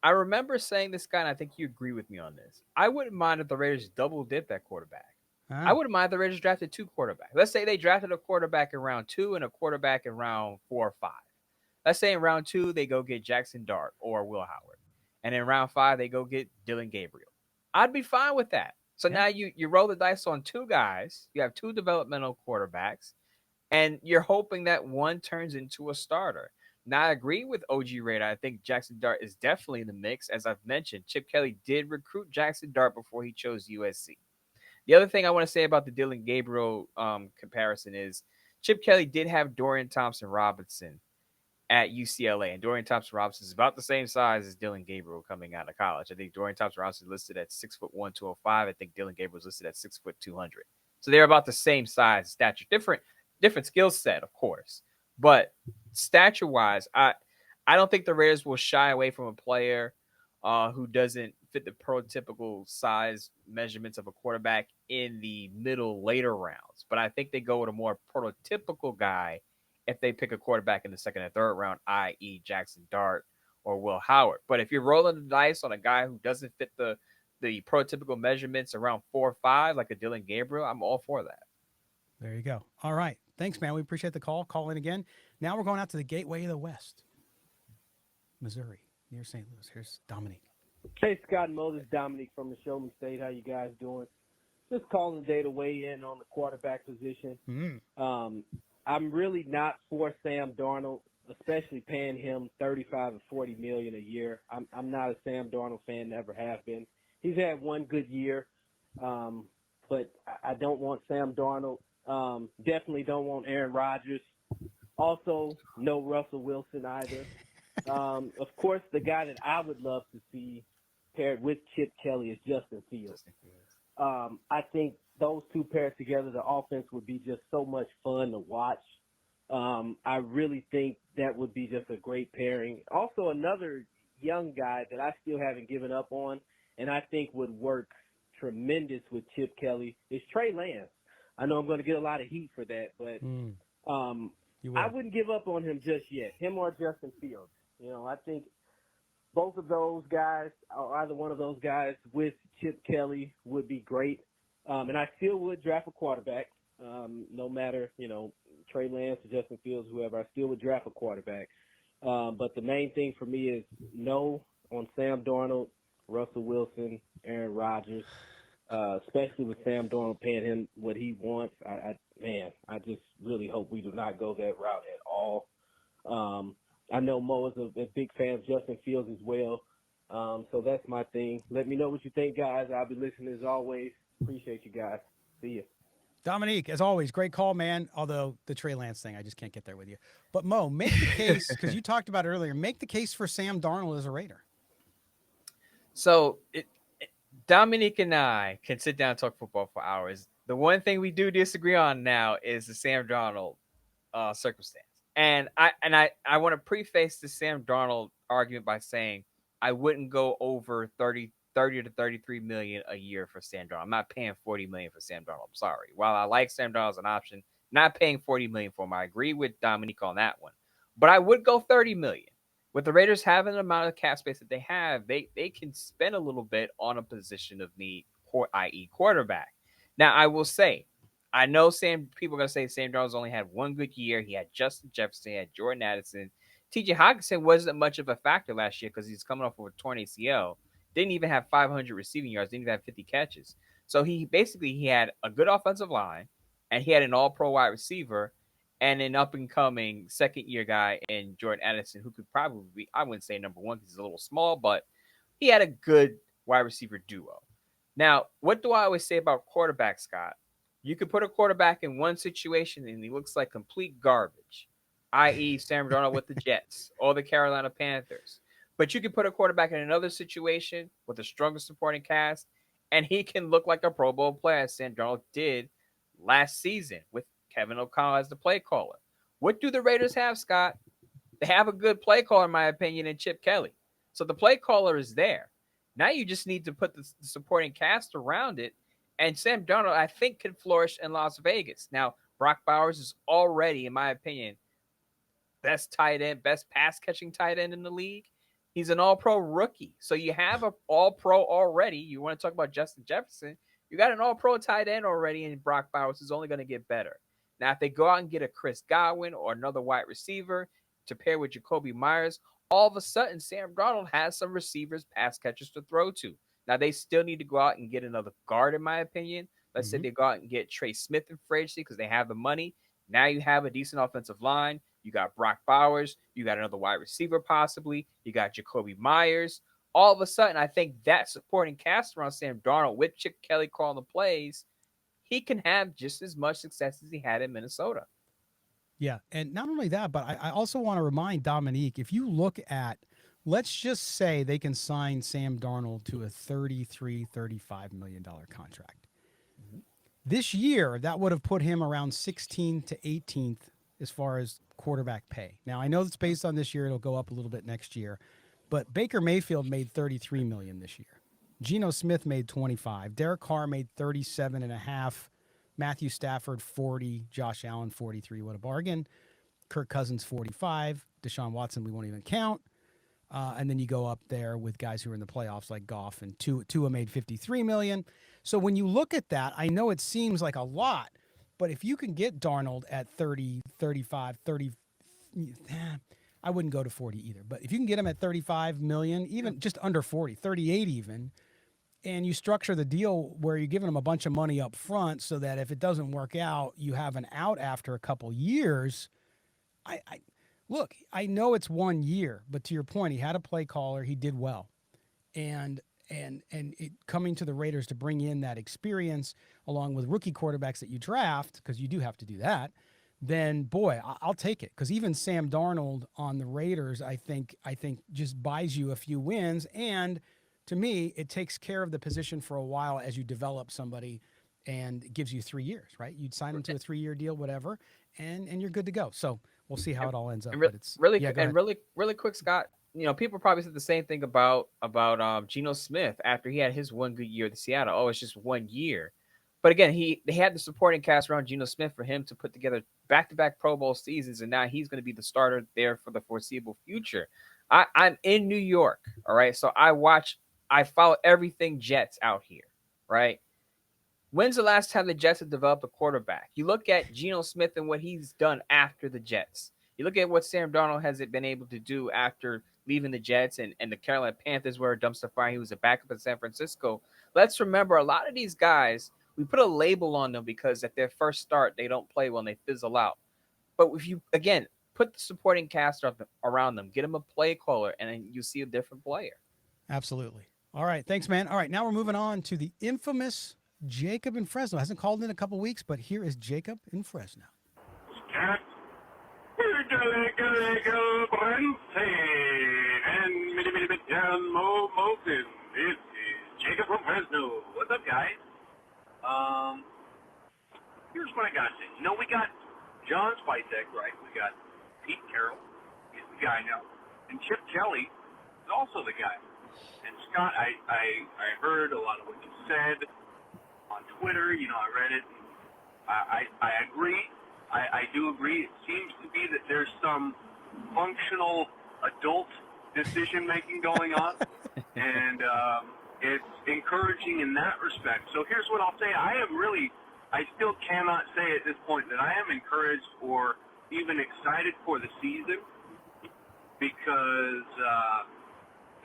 S2: I remember saying this guy, and I think you agree with me on this. I wouldn't mind if the Raiders double dip that quarterback. I wouldn't mind if the Raiders drafted two quarterbacks. Let's say they drafted a quarterback in round 2 and a quarterback in round 4 or 5. Let's say in round 2 they go get Jackson Dart or Will Howard, and in round 5 they go get Dylan Gabriel. I'd be fine with that. So now you roll the dice on two guys. You have two developmental quarterbacks, and you're hoping that one turns into a starter. Now, I agree with OG Raider. I think Jackson Dart is definitely in the mix. As I've mentioned, Chip Kelly did recruit Jackson Dart before he chose USC. The other thing I want to say about the Dylan Gabriel comparison is Chip Kelly did have Dorian Thompson-Robinson at UCLA, and Dorian Thompson-Robinson is about the same size as Dylan Gabriel coming out of college. I think Dorian Thompson-Robinson is listed at 6'1", 205. I think Dylan Gabriel is listed at 6', 200. So they're about the same size, stature, different skill set, of course, but stature-wise, I don't think the Raiders will shy away from a player who doesn't fit the prototypical size measurements of a quarterback in the middle, later rounds. But I think they go with a more prototypical guy if they pick a quarterback in the second and third round, i.e. Jackson Dart or Will Howard. But if you're rolling the dice on a guy who doesn't fit the prototypical measurements around 4 or 5, like a Dylan Gabriel, I'm all for that.
S1: There you go. All right. Thanks, man. We appreciate the call. Call in again. Now we're going out to the Gateway of the West, Missouri, near St. Louis. Here's Dominique.
S5: Hey, Scott and Moe. This is Dominique from the Show Me State. How you guys doing? Just calling today to weigh in on the quarterback position. I'm really not for Sam Darnold, especially paying him $35 or $40 million a year. I'm not a Sam Darnold fan, never have been. He's had one good year, but I don't want Sam Darnold. Definitely don't want Aaron Rodgers. Also, no Russell Wilson either. Of course, the guy that I would love to see paired with Chip Kelly is Justin Fields. I think those two paired together, the offense would be just so much fun to watch. I really think that would be just a great pairing. Also, another young guy that I still haven't given up on and I think would work tremendous with Chip Kelly is Trey Lance. I know I'm going to get a lot of heat for that, but I wouldn't give up on him just yet, him or Justin Fields. I think both of those guys, or either one of those guys with Chip Kelly would be great. And I still would draft a quarterback, no matter, Trey Lance or Justin Fields, whoever. I still would draft a quarterback. But the main thing for me is no on Sam Darnold, Russell Wilson, Aaron Rodgers, especially with Sam Darnold paying him what he wants. I just really hope we do not go that route at all. I know Mo is a big fan of Justin Fields as well. So that's my thing. Let me know what you think, guys. I'll be listening as always. Appreciate you guys. See you.
S1: Dominique, as always, great call, man. Although the Trey Lance thing, I just can't get there with you. But Mo, make the case, because you talked about it earlier, make the case for Sam Darnold as a Raider.
S2: So Dominique and I can sit down and talk football for hours. The one thing we do disagree on now is the Sam Darnold circumstance. And I want to preface the Sam Darnold argument by saying I wouldn't go over 30 to 33 million a year for Sam Darnold. I'm not paying 40 million for Sam Darnold. I'm sorry. While I like Sam Darnold as an option, not paying 40 million for him. I agree with Dominique on that one. But I would go 30 million. With the Raiders having the amount of cap space that they have, they can spend a little bit on a position of need, i.e. quarterback. Now, I will say, I know people are going to say Sam Darnold's only had one good year. He had Justin Jefferson, he had Jordan Addison. TJ Hockenson wasn't much of a factor last year because he's coming off of a torn ACL. Didn't even have 500 receiving yards. Didn't even have 50 catches. So he had a good offensive line, and he had an all-pro wide receiver, and an up-and-coming second-year guy in Jordan Addison, who could probably be, I wouldn't say number one because he's a little small, but he had a good wide receiver duo. Now, what do I always say about quarterbacks, Scott? You could put a quarterback in one situation, and he looks like complete garbage. i.e. Sam Darnold with the Jets or the Carolina Panthers. But you can put a quarterback in another situation with a stronger supporting cast, and he can look like a Pro Bowl player, as Sam Darnold did last season with Kevin O'Connell as the play caller. What do the Raiders have, Scott? They have a good play caller, in my opinion, in Chip Kelly. So the play caller is there. Now you just need to put the supporting cast around it, and Sam Darnold, I think, can flourish in Las Vegas. Now, Brock Bowers is already, in my opinion, best tight end, best pass catching tight end in the league. He's an all-pro rookie. So you have an all-pro already. You want to talk about Justin Jefferson, you got an all-pro tight end already, and Brock Bowers is only going to get better. Now, if they go out and get a Chris Godwin or another wide receiver to pair with Jacoby Myers, all of a sudden Sam Darnold has some receivers, pass catchers to throw to. Now, they still need to go out and get another guard, in my opinion. Let's say they go out and get Trey Smith in free agency because they have the money. Now you have a decent offensive line. You got Brock Bowers. You got another wide receiver possibly. You got Jacoby Myers. All of a sudden, I think that supporting cast around Sam Darnold with Chip Kelly calling the plays, he can have just as much success as he had in Minnesota.
S1: Yeah, and not only that, but I also want to remind Dominique, if you look at, let's just say they can sign Sam Darnold to a $33-35 million contract. This year, that would have put him around 16th to 18th as far as quarterback pay. Now, I know it's based on this year. It'll go up a little bit next year. But Baker Mayfield made $33 million this year. Geno Smith made $25. Derek Carr made $37.5. Matthew Stafford, $40. Josh Allen, $43. What a bargain. Kirk Cousins, $45. Deshaun Watson, we won't even count. And then you go up there with guys who are in the playoffs like Goff, and Tua made $53 million. So when you look at that, I know it seems like a lot, but if you can get Darnold at 30, 35, 30, I wouldn't go to 40 either. But if you can get him at 35 million, even just under 40, 38 even, and you structure the deal where you're giving him a bunch of money up front so that if it doesn't work out, you have an out after a couple years. Look, I know it's 1 year, but to your point, he had a play caller. He did well. And it coming to the Raiders to bring in that experience along with rookie quarterbacks that you draft, because you do have to do that, then boy, I'll take it. Because even Sam Darnold on the Raiders, I think just buys you a few wins. And to me, it takes care of the position for a while as you develop somebody, and it gives you 3 years, right? You'd sign them to a 3-year deal, whatever, and you're good to go. So we'll see how it all ends up. But it's
S2: really quick, Scott. You know, people probably said the same thing about Geno Smith after he had his one good year at Seattle. Oh, it's just 1 year. But again, they had the supporting cast around Geno Smith for him to put together back-to-back Pro Bowl seasons, and now he's going to be the starter there for the foreseeable future. I'm in New York, all right? So I follow everything Jets out here, right? When's the last time the Jets have developed a quarterback? You look at Geno Smith and what he's done after the Jets. You look at what Sam Darnold has been able to do after leaving the Jets, and the Carolina Panthers were a dumpster fire. He was a backup in San Francisco. Let's remember, a lot of these guys, we put a label on them because at their first start, they don't play well and they fizzle out. But if you, again, put the supporting cast around them, get them a play caller, and then you see a different player.
S1: Absolutely. All right. Thanks, man. All right. Now we're moving on to the infamous Jacob in Fresno. Hasn't called in a couple weeks, but here is Jacob in Fresno.
S6: Scott, and Moe. This is Jacob from Fresno. What's up, guys? Here's what I got to say. You know, we got John Spicek, right? We got Pete Carroll. He's the guy now. And Chip Kelly is also the guy. And Scott, I heard a lot of what you said on Twitter. You know, I read it. I agree. I do agree. It seems to be that there's some functional adult decision-making going on. And it's encouraging in that respect. So here's what I'll say. I still cannot say at this point that I am encouraged or even excited for the season because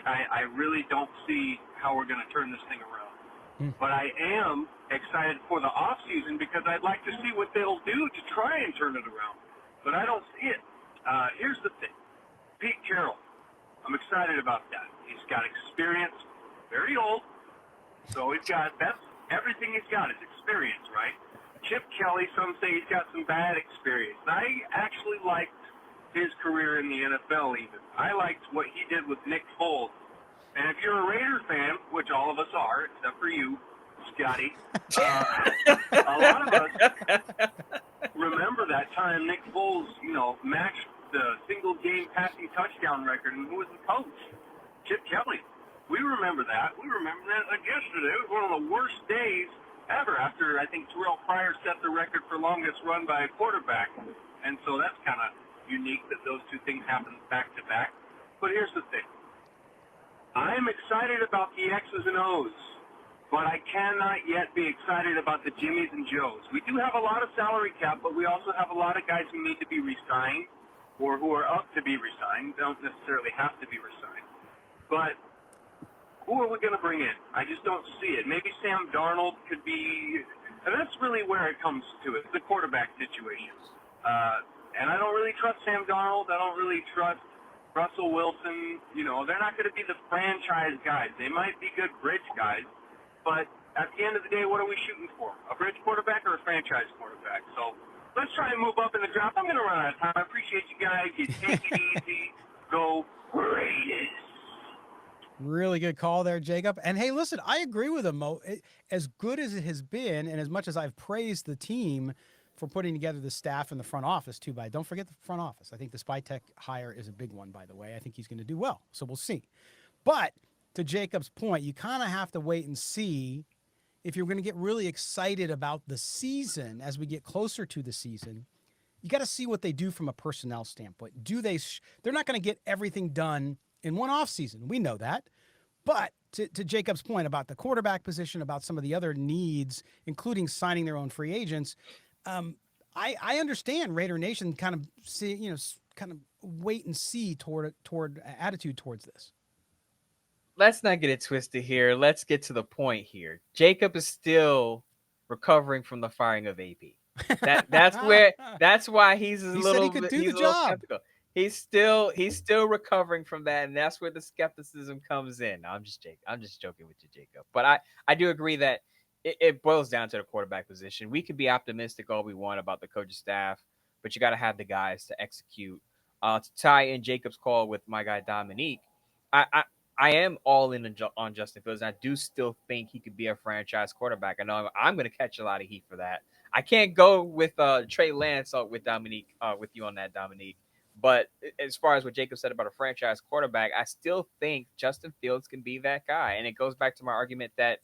S6: I really don't see how we're going to turn this thing around. But I am excited for the offseason because I'd like to see what they'll do to try and turn it around. But I don't see it. Here's the thing. Pete Carroll, I'm excited about that. He's got experience, very old. So that's everything he's got is experience, right? Chip Kelly, some say he's got some bad experience. I actually liked his career in the NFL even. I liked what he did with Nick Foles. And if you're a Raider fan, which all of us are, except for you, Scotty, a lot of us remember that time Nick Foles, matched the single-game passing touchdown record. And who was the coach? Chip Kelly. We remember that. We remember that like yesterday. It was one of the worst days ever after, I think, Terrell Pryor set the record for longest run by a quarterback. And so that's kind of unique that those two things happen back-to-back. But here's the thing. I'm excited about the X's and O's, but I cannot yet be excited about the Jimmies and Joes. We do have a lot of salary cap, but we also have a lot of guys who need to be re-signed or who are up to be re-signed. Don't necessarily have to be re-signed. But who are we going to bring in? I just don't see it. Maybe Sam Darnold could be, and that's really where it comes to it, the quarterback situation. And I don't really trust Sam Darnold. I don't really trust Russell Wilson. They're not going to be the franchise guys. They might be good bridge guys, but at the end of the day, what are we shooting for? A bridge quarterback or a franchise quarterback? So let's try and move up in the draft. I'm going to run out of time. I appreciate you guys. You take it easy. Go Raiders.
S1: Really good call there, Jacob. And hey, listen, I agree with him, Mo. As good as it has been, and as much as I've praised the team for putting together the staff and the front office, too, but don't forget the front office. I think the Spytek hire is a big one, by the way. I think he's going to do well, so we'll see. But to Jacob's point, you kind of have to wait and see if you're going to get really excited about the season as we get closer to the season. You got to see what they do from a personnel standpoint. They're not going to get everything done in one offseason. We know that. But to Jacob's point about the quarterback position, about some of the other needs, including signing their own free agents, I understand Raider Nation kind of wait and see toward attitude towards this.
S2: Let's not get it twisted here. Let's get to the point here. Jacob is still recovering from the firing of AP. That's why he's a little.
S1: Said he could do the job.
S2: Skeptical. He's still recovering from that, and that's where the skepticism comes in. No, I'm just joking with you, Jacob. But I do agree that it boils down to the quarterback position. We could be optimistic all we want about the coaching staff, but you got to have the guys to execute. To tie in Jacob's call with my guy Dominique, I am all in on Justin Fields. And I do still think he could be a franchise quarterback. I know I'm going to catch a lot of heat for that. I can't go with Trey Lance with Dominique, with you on that, Dominique. But as far as what Jacob said about a franchise quarterback, I still think Justin Fields can be that guy. And it goes back to my argument that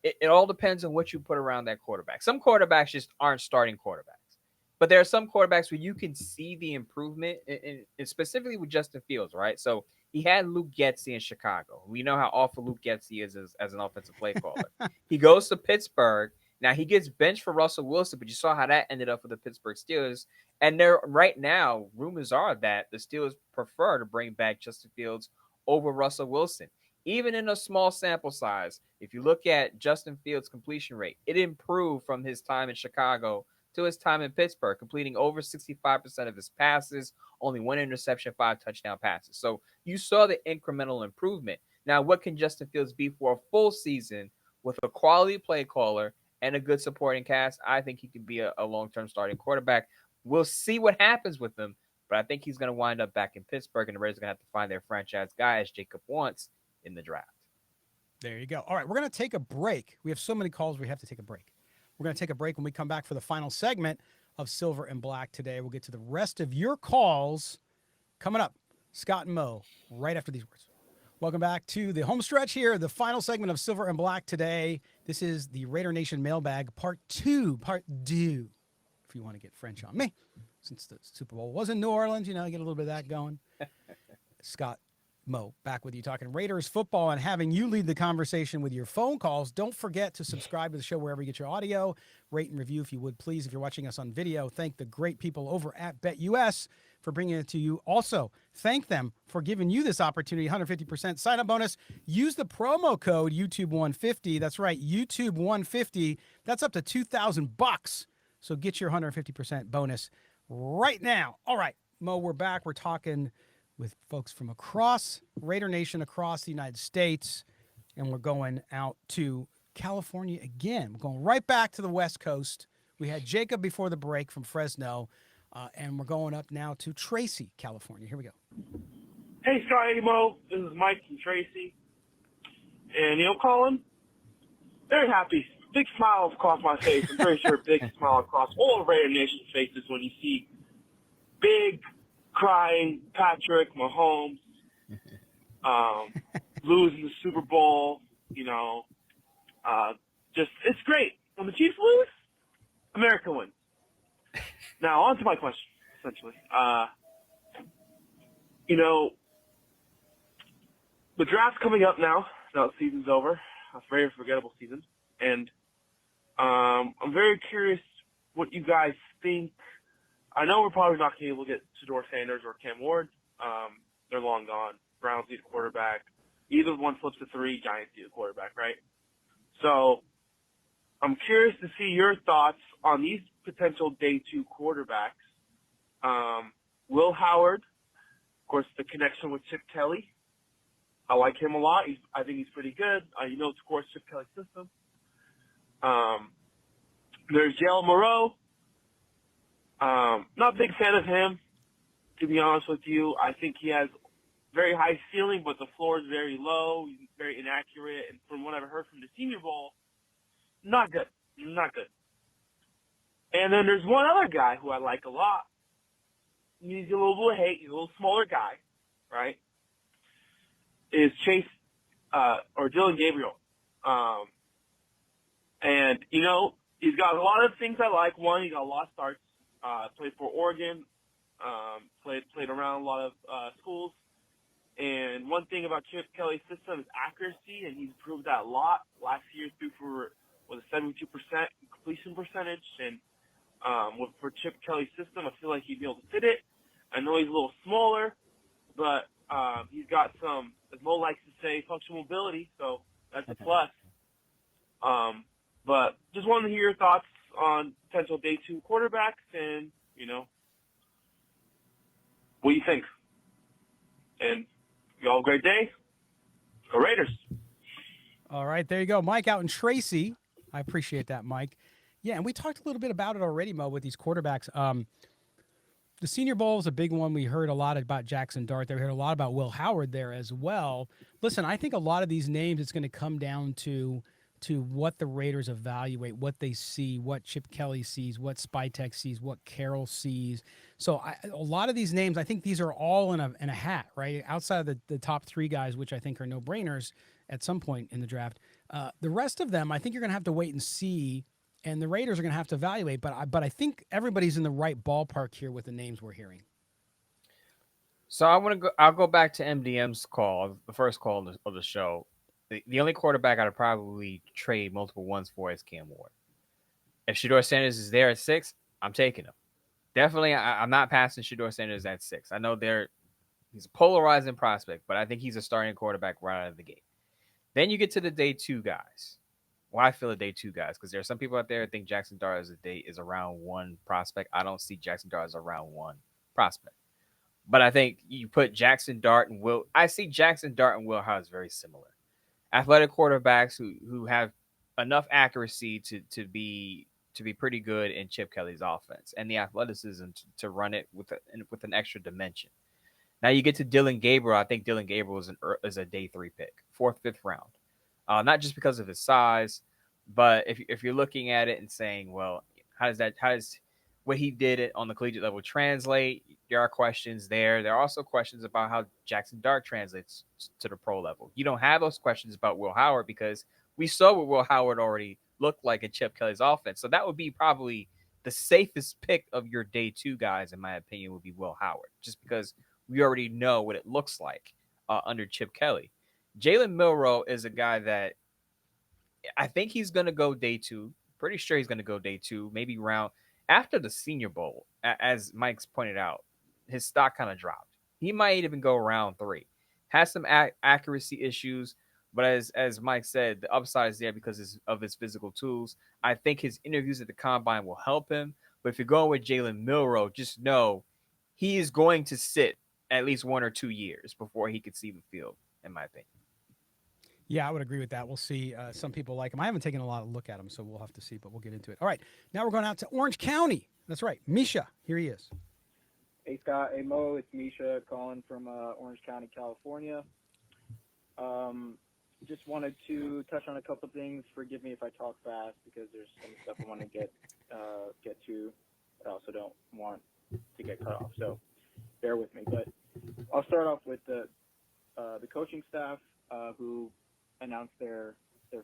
S2: it all depends on what you put around that quarterback. Some quarterbacks just aren't starting quarterbacks. But there are some quarterbacks where you can see the improvement, and specifically with Justin Fields, right? So he had Luke Getsy in Chicago. We know how awful Luke Getsy is as an offensive play caller. He goes to Pittsburgh. Now, he gets benched for Russell Wilson, but you saw how that ended up for the Pittsburgh Steelers. And there, right now, rumors are that the Steelers prefer to bring back Justin Fields over Russell Wilson. Even in a small sample size, if you look at Justin Fields' completion rate, it improved from his time in Chicago to his time in Pittsburgh, completing over 65% of his passes, only 1 interception, 5 touchdown passes. So you saw the incremental improvement. Now, what can Justin Fields be for a full season with a quality play caller and a good supporting cast? I think he can be a long-term starting quarterback. We'll see what happens with him, but I think he's going to wind up back in Pittsburgh, and the Raiders are going to have to find their franchise guy, as Jacob wants, in the draft.
S1: There you go. All right, we're going to take a break. We have so many calls, we have to take a break. We're going to take a break. When we come back for the final segment of Silver and Black today, we'll get to the rest of your calls coming up. Scott and Moe, right after these words. Welcome back to the home stretch here, the final segment of Silver and Black today. This is the Raider Nation Mailbag, part two, if you want to get French on me. Since the Super Bowl was in New Orleans, get a little bit of that going. Scott, Moe, back with you talking Raiders football and having you lead the conversation with your phone calls. Don't forget to subscribe to the show wherever you get your audio. Rate and review if you would, please. If you're watching us on video, thank the great people over at BetUS for bringing it to you. Also, thank them for giving you this opportunity, 150% sign-up bonus. Use the promo code YouTube150. That's right, YouTube150. That's up to $2,000. So get your 150% bonus right now. All right, Mo, we're back. We're talking with folks from across Raider Nation, across the United States, and we're going out to California again. We're going right back to the West Coast. We had Jacob before the break from Fresno. And we're going up now to Tracy, California. Here we go.
S7: Hey, Scott and Moe. This is Mike from Tracy. And, Colin, very happy. Big smile across my face. I'm pretty sure a big smile across all of Raider Nation's faces when you see big, crying Patrick Mahomes losing the Super Bowl. It's great. When the Chiefs lose, America wins. Now, on to my question, essentially. The draft's coming up now. Now the season's over. It's a very forgettable season. And I'm very curious what you guys think. I know we're probably not going to be able to get Shedeur Sanders or Cam Ward. They're long gone. Browns need a quarterback. Either one flips to 3, Giants need a quarterback, right? So I'm curious to see your thoughts on these potential day 2 quarterbacks. Will Howard, of course, the connection with Chip Kelly. I like him a lot. I think he's pretty good. Of course, Chip Kelly's system. There's Jalen Moreau. Not a big fan of him, to be honest with you. I think he has very high ceiling, but the floor is very low. He's very inaccurate. And from what I've heard from the Senior Bowl, not good. Not good. And then there's one other guy who I like a lot. He's a little bit of hate. He's a little smaller guy, right? Is Chase or Dylan Gabriel. And, he's got a lot of things I like. One, he got a lot of starts. Played for Oregon. Played around a lot of schools. And one thing about Chip Kelly's system is accuracy, and he's proved that a lot. Last year, threw for a 72% completion percentage. And for Chip Kelly's system, I feel like he'd be able to fit it. I know he's a little smaller, but he's got some, as Mo likes to say, functional mobility, so that's a plus. But just wanted to hear your thoughts on potential day 2 quarterbacks and, what do you think? And you all have a great day. Go Raiders.
S1: All right, there you go. Mike out in Tracy. I appreciate that, Mike. Yeah, and we talked a little bit about it already, Mo, with these quarterbacks. The Senior Bowl is a big one. We heard a lot about Jackson Dart there. We heard a lot about Will Howard there as well. Listen, I think a lot of these names, it's going to come down to what the Raiders evaluate, what they see, what Chip Kelly sees, what Spytek sees, what Carroll sees. So a lot of these names, I think these are all in a hat, right? Outside of the top 3 guys, which I think are no-brainers at some point in the draft. The rest of them, I think you're going to have to wait and see, and the Raiders are going to have to evaluate. But I think everybody's in the right ballpark here with the names we're hearing.
S2: So I'll go back to MDM's call, the first call of the show. The only quarterback I'd probably trade multiple ones for is Cam Ward. If Shedeur Sanders is there at 6, I'm taking him. Definitely, I'm not passing Shedeur Sanders at 6. I know he's a polarizing prospect, but I think he's a starting quarterback right out of the gate. Then you get to the day 2 guys. Why I feel a day 2 guys? Because there are some people out there that think Jackson Dart is a round 1 prospect. I don't see Jackson Dart as a round 1 prospect. But I think you put Jackson Dart and Will. I see Jackson Dart and Will Howard as very similar. Athletic quarterbacks who have enough accuracy to be pretty good in Chip Kelly's offense and the athleticism to run it with an extra dimension. Now you get to Dylan Gabriel. I think Dylan Gabriel is a day 3 pick, 4th, 5th round. Not just because of his size, but if you're looking at it and saying, well, how does what he did on the collegiate level translate? There are questions there. There are also questions about how Jackson Dart translates to the pro level. You don't have those questions about Will Howard because we saw what Will Howard already looked like in Chip Kelly's offense. So that would be probably the safest pick of your day 2 guys, in my opinion, would be Will Howard, just because we already know what it looks like under Chip Kelly. Jalen Milroe is a guy that I think he's going to go day 2. Pretty sure he's going to go day 2, maybe round after the Senior Bowl. As Mike's pointed out, his stock kind of dropped. He might even go round 3. Has some accuracy issues, but as Mike said, the upside is there because of his physical tools. I think his interviews at the Combine will help him. But if you're going with Jalen Milroe, just know he is going to sit at least 1 or 2 years before he could see the field, in my opinion.
S1: Yeah, I would agree with that. We'll see. Some people like him. I haven't taken a lot of look at him, so we'll have to see, but we'll get into it. All right, now we're going out to Orange County. That's right. Misha, here he is.
S8: Hey Scott, hey Mo, it's Misha calling from Orange County, California. Just wanted to touch on a couple things. Forgive me if I talk fast because there's some stuff I want to get to, but I also don't want to get cut off. So bear with me. But I'll start off with the coaching staff who announced their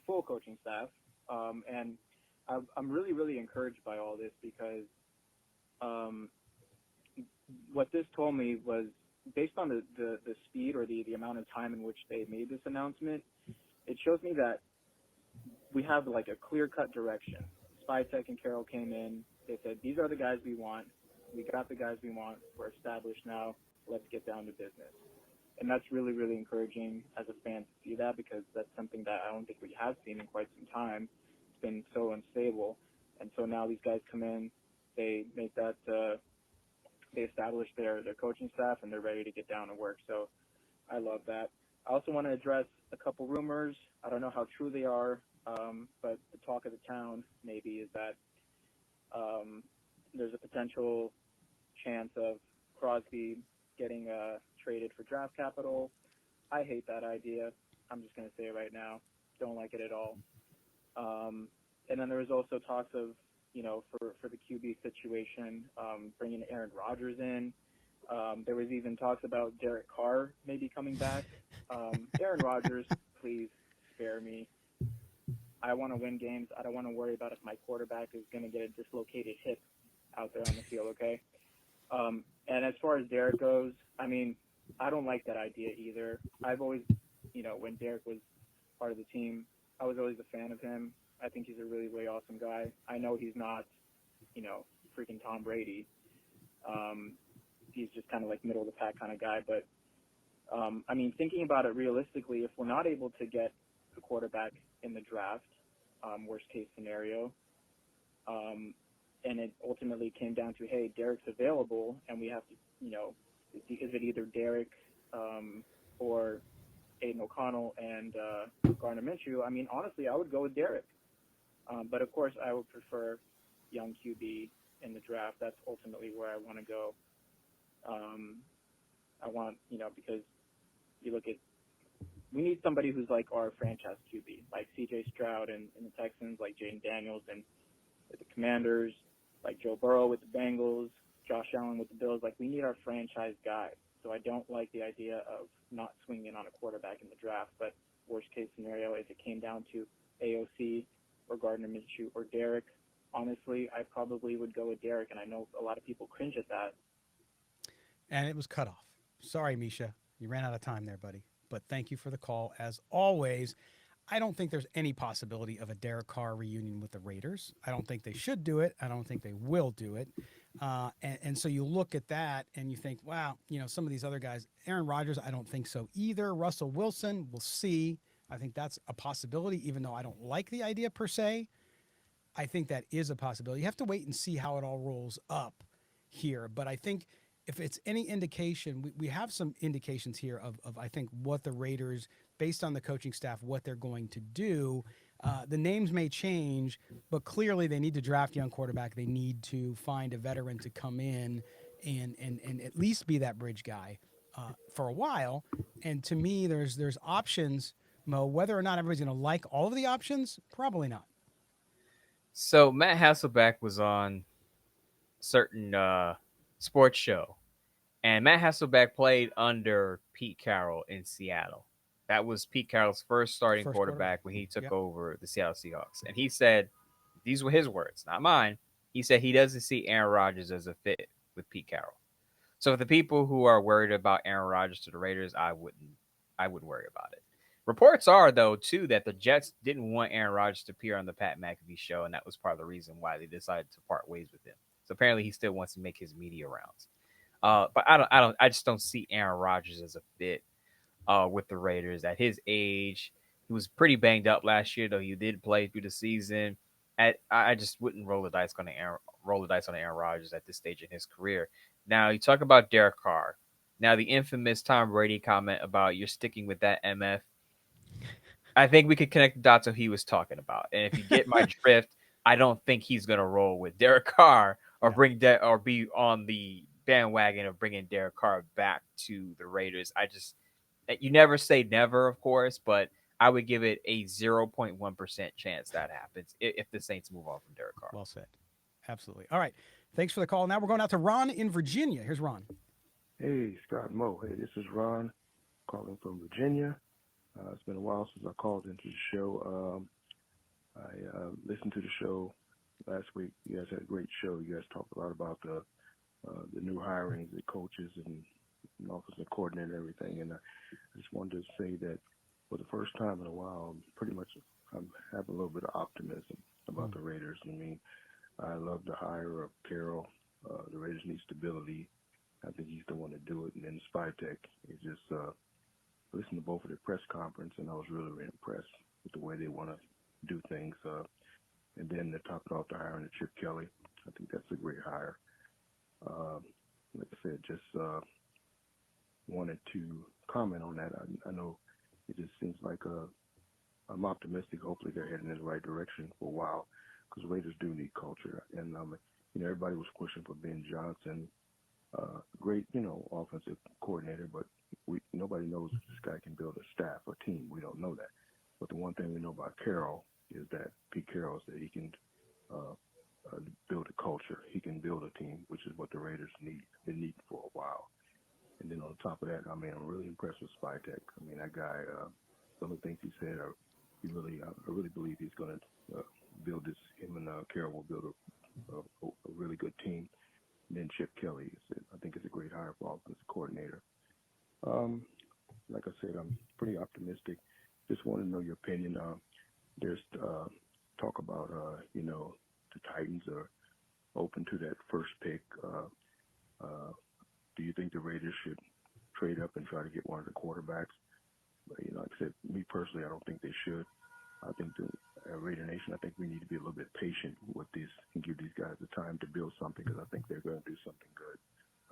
S8: full coaching staff, and I'm really encouraged by all this because what this told me was based on the speed or the amount of time in which they made this announcement. It shows me that we have like a clear-cut direction. Spytek and Carroll came in. They said, these are the guys we want. We got the guys we want. We're established now. Let's get down to business. And that's really encouraging as a fan to see that because that's something that I don't think we have seen in quite some time. It's been so unstable. And so now these guys come in, they make that, they establish their coaching staff and they're ready to get down to work. So I love that. I also want to address a couple rumors. I don't know how true they are, but the talk of the town maybe is that there's a potential chance of Crosby getting traded for draft capital. I hate that idea. I'm just going to say it right now. Don't like it at all. And then there was also talks of, for the QB situation, bringing Aaron Rodgers in. There was even talks about Derek Carr maybe coming back. Aaron Rodgers, please spare me. I want to win games. I don't want to worry about if my quarterback is going to get a dislocated hip out there on the field, okay? And as far as Derek goes, I mean, I don't like that idea either. I've always, when Derek was part of the team, I was always a fan of him. I think he's a really awesome guy. I know he's not, freaking Tom Brady. He's just kind of like middle of the pack kind of guy. But, I mean, thinking about it realistically, if we're not able to get a quarterback in the draft, worst case scenario, and it ultimately came down to, hey, Derek's available, and we have to, is it either Derek or Aiden O'Connell and Gardner Minshew? I mean, honestly, I would go with Derek. But, of course, I would prefer young QB in the draft. That's ultimately where I want to go. I want, because you look at, we need somebody who's like our franchise QB, like C.J. Stroud and the Texans, like Jaden Daniels and with the Commanders, like Joe Burrow with the Bengals, Josh Allen with the Bills. Like, we need our franchise guy. So I don't like the idea of not swinging on a quarterback in the draft. But worst case scenario, if it came down to AOC or Gardner Minshew or Derek, honestly, I probably would go with Derek. And I know a lot of people cringe at that.
S1: And it was cut off. Sorry, Misha. You ran out of time there, buddy. But thank you for the call. As always, I don't think there's any possibility of a Derek Carr reunion with the Raiders. I don't think they should do it. I don't think they will do it. And so you look at that and you think, wow, some of these other guys, Aaron Rodgers, I don't think so either. Russell Wilson, we'll see. I think that's a possibility, even though I don't like the idea per se. I think that is a possibility. You have to wait and see how it all rolls up here. But I think if it's any indication, we have some indications here of I think what the Raiders, based on the coaching staff, what they're going to do. The names may change, but clearly they need to draft young quarterback. They need to find a veteran to come in and at least be that bridge guy for a while. And to me, there's options, Mo. Whether or not everybody's going to like all of the options, probably not.
S2: So Matt Hasselbeck was on certain sports show, and Matt Hasselbeck played under Pete Carroll in Seattle. That was Pete Carroll's first starting quarterback when he took over the Seattle Seahawks. And he said, these were his words, not mine. He said he doesn't see Aaron Rodgers as a fit with Pete Carroll. So for the people who are worried about Aaron Rodgers to the Raiders, I wouldn't worry about it. Reports are, though, too, that the Jets didn't want Aaron Rodgers to appear on the Pat McAfee show, and that was part of the reason why they decided to part ways with him. So apparently he still wants to make his media rounds. But I just don't see Aaron Rodgers as a fit with the Raiders at his age. He was pretty banged up last year, though he did play through the season. I just wouldn't roll the dice on Aaron Rodgers at this stage in his career. Now you talk about Derek Carr. Now the infamous Tom Brady comment about you're sticking with that MF. I think we could connect the dots of who he was talking about. And if you get my drift, I don't think he's gonna roll with Derek Carr or bring that or be on the bandwagon of bringing Derek Carr back to the Raiders. You never say never, of course, but I would give it a 0.1% chance that happens if the Saints move on from Derek Carr.
S1: Well said. Absolutely. All right. Thanks for the call. Now we're going out to Ron in Virginia. Here's Ron.
S9: Hey, Scott and Moe. Hey, this is Ron calling from Virginia. It's been a while since I called into the show. I listened to the show last week. You guys had a great show. You guys talked a lot about the new hirings, the coaches and offensive coordinator and everything. And I just wanted to say that for the first time in a while, I have a little bit of optimism about the Raiders. I mean, I love the hire of Carroll. The Raiders need stability. I think he's the one to do it. And then Spytek is just listened to both of their press conference, and I was really, really impressed with the way they want to do things. And then they talked about the hiring of Chip Kelly. I think that's a great hire. Like I said, just wanted to comment on that. I know it just seems like I'm optimistic. Hopefully they're heading in the right direction for a while, because Raiders do need culture. And everybody was pushing for Ben Johnson, great, offensive coordinator, but nobody knows if this guy can build a staff or team. We don't know that. But the one thing we know about Carroll is that Pete Carroll is that he can build a culture. He can build a team, which is what the Raiders been needing for a while. And then on top of that, I'm really impressed with Spytek. That guy, some of the things he said, I really believe he's going to build this. Him and Carroll will build a really good team. And then Chip Kelly, I think it's a great hire for offensive coordinator. Like I said, I'm pretty optimistic. Just want to know your opinion. There's talk about, the Titans are open to that first pick. Do you think the Raiders should trade up and try to get one of the quarterbacks? But, like I said, me personally, I don't think they should. I think the Raider Nation, I think we need to be a little bit patient with this and give these guys the time to build something, because I think they're going to do something good.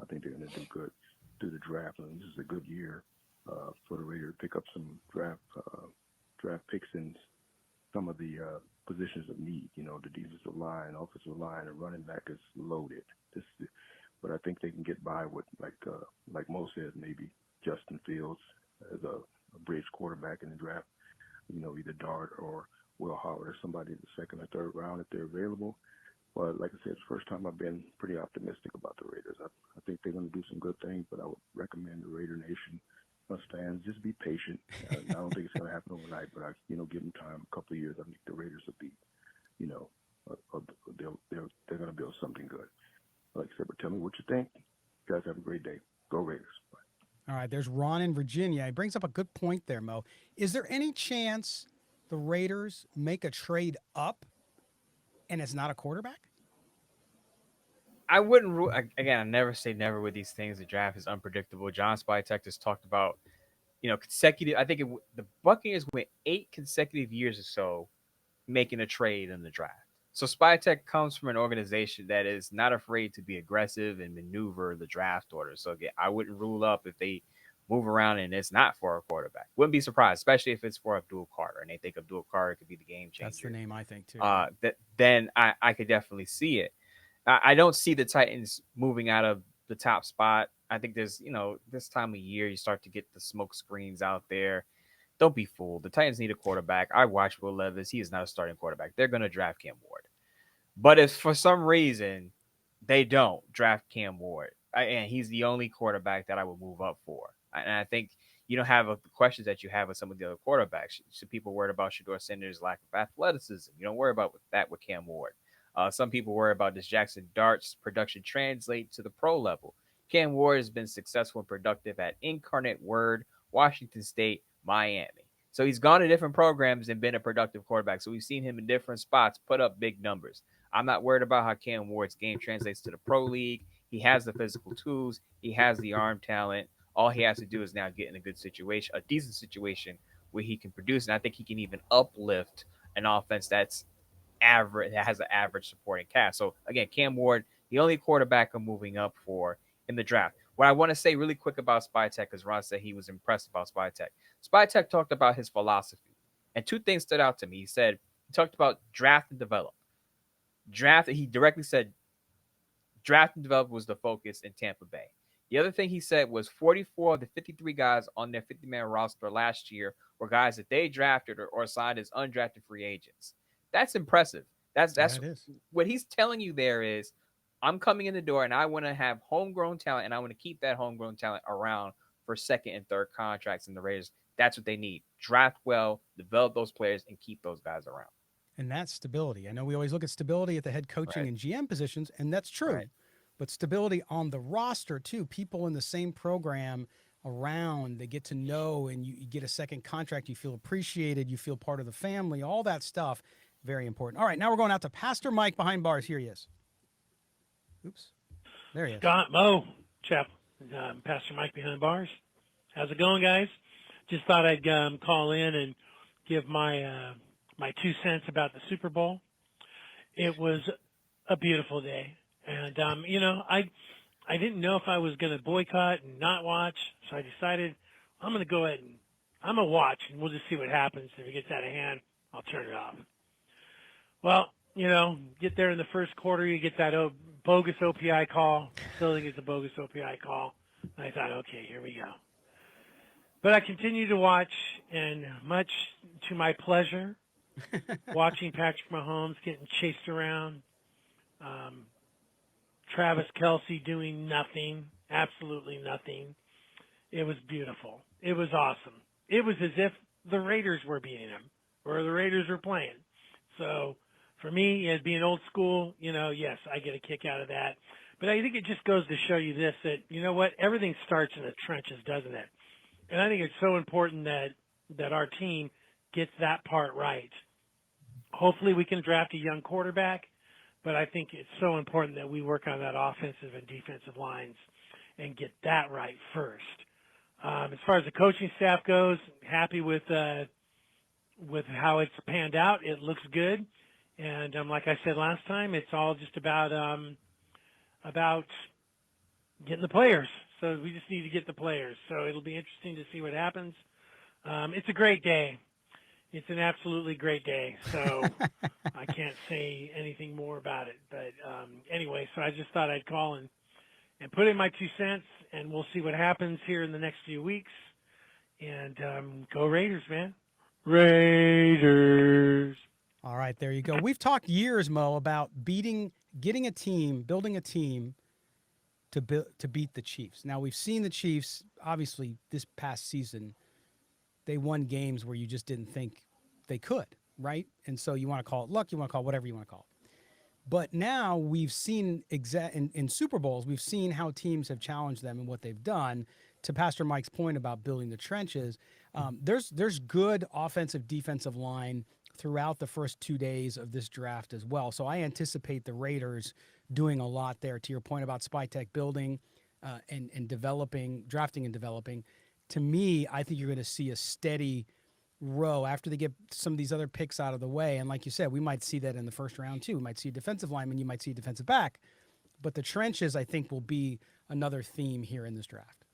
S9: I think they're going to do good through the draft, and this is a good year for the Raiders to pick up some draft picks in some of the positions of need. The defensive line, offensive line, and running back is loaded. But I think they can get by with, like Mo said, maybe Justin Fields as a bridge quarterback in the draft. Either Dart or Will Howard or somebody in the second or third round if they're available. But like I said, it's the first time I've been pretty optimistic about the Raiders. I think they're going to do some good things, but I would recommend the Raider Nation fans just be patient. I don't think it's going to happen overnight, but give them time, a couple of years. I think the Raiders will be, they're going to build something good. Like I said, but tell me what you think. You guys have a great day. Go Raiders. Bye.
S1: All right, there's Ron in Virginia. He brings up a good point there, Mo. Is there any chance the Raiders make a trade up and it's not a quarterback?
S2: I wouldn't rule. Again, I never say never with these things. The draft is unpredictable. John Spytek has talked about, consecutive. I think the Buccaneers went 8 consecutive years or so making a trade in the draft. So Spytek comes from an organization that is not afraid to be aggressive and maneuver the draft order. So again, I wouldn't rule up if they move around and it's not for a quarterback. Wouldn't be surprised, especially if it's for Abdul Carter and they think Abdul Carter could be the game changer.
S1: That's the name I think too.
S2: Then I could definitely see it. I don't see the Titans moving out of the top spot. I think there's, this time of year you start to get the smoke screens out there. Don't be fooled. The Titans need a quarterback. I watched Will Levis. He is not a starting quarterback. They're going to draft Cam Ward. But if for some reason they don't draft Cam Ward, and he's the only quarterback that I would move up for. And I think you don't have the questions that you have with some of the other quarterbacks. Some people worried about Shedeur Sanders' lack of athleticism. You don't worry about that with Cam Ward. Some people worry about does Jackson Dart's production translate to the pro level. Cam Ward has been successful and productive at Incarnate Word, Washington State, Miami. So he's gone to different programs and been a productive quarterback. So we've seen him in different spots put up big numbers. I'm not worried about how Cam Ward's game translates to the pro league. He has the physical tools. He has the arm talent. All he has to do is now get in a good situation, a decent situation where he can produce. And I think he can even uplift an offense that's average, that has an average supporting cast. So again, Cam Ward, the only quarterback I'm moving up for in the draft. What I want to say really quick about Spytek, because Ron said he was impressed about Spytek. Spytek talked about his philosophy, and 2 things stood out to me. He talked about draft and develop. He directly said, Draft and develop was the focus in Tampa Bay. The other thing he said was 44 of the 53 guys on their 50-man roster last year were guys that they drafted or signed as undrafted free agents. That's impressive. That's what he's telling you there is, I'm coming in the door and I want to have homegrown talent and I want to keep that homegrown talent around for second and third contracts in the Raiders. That's what they need. Draft well, develop those players, and keep those guys around.
S1: And that's stability. I know we always look at stability at the head coaching and GM positions, and that's true.
S2: Right.
S1: But stability on the roster, too. People in the same program around, they get to know, and you get a second contract. You feel appreciated. You feel part of the family. All that stuff, very important. All right, now we're going out to Pastor Mike behind bars. Here he is. Oops. There he is.
S10: Scott, Moe, Chap, Pastor Mike behind bars. How's it going, guys? Just thought I'd call in and give my my 2 cents about the Super Bowl. It was a beautiful day. And, I didn't know if I was going to boycott and not watch, so I decided I'm going to go ahead and I'm going to watch, and we'll just see what happens. If it gets out of hand, I'll turn it off. Well, get there in the first quarter, you get that bogus OPI call. Still think it's a bogus OPI call. And I thought, okay, here we go. But I continued to watch, and much to my pleasure, watching Patrick Mahomes getting chased around, Travis Kelce doing nothing, absolutely nothing. It was beautiful. It was awesome. It was as if the Raiders were beating him, or the Raiders were playing. So for me, as being old school, yes, I get a kick out of that. But I think it just goes to show you this, that, you know what, everything starts in the trenches, doesn't it? And I think it's so important that our team gets that part right. Hopefully we can draft a young quarterback, but I think it's so important that we work on that offensive and defensive lines and get that right first. As far as the coaching staff goes, happy with how it's panned out. It looks good. And like I said last time, it's all just about getting the players. So we just need to get the players. So it'll be interesting to see what happens. It's a great day. It's an absolutely great day. So I can't say anything more about it. But anyway, so I just thought I'd call and put in my 2 cents, and we'll see what happens here in the next few weeks. And go Raiders, man. Raiders.
S1: All right, there you go. We've talked years, Mo, about building a team to beat the Chiefs. Now, we've seen the Chiefs, obviously, this past season. They won games where you just didn't think they could, right? And so you want to call it luck, you want to call it whatever you want to call it. But now we've seen in Super Bowls, we've seen how teams have challenged them and what they've done. To Pastor Mike's point about building the trenches, there's good offensive, defensive line throughout the first 2 days of this draft as well. So I anticipate the Raiders doing a lot there. To your point about Spytech building and developing, drafting and developing, to me, I think you're going to see a steady row after they get some of these other picks out of the way. And like you said, we might see that in the first round too. We might see a defensive lineman, you might see a defensive back. But the trenches, I think, will be another theme here in this draft.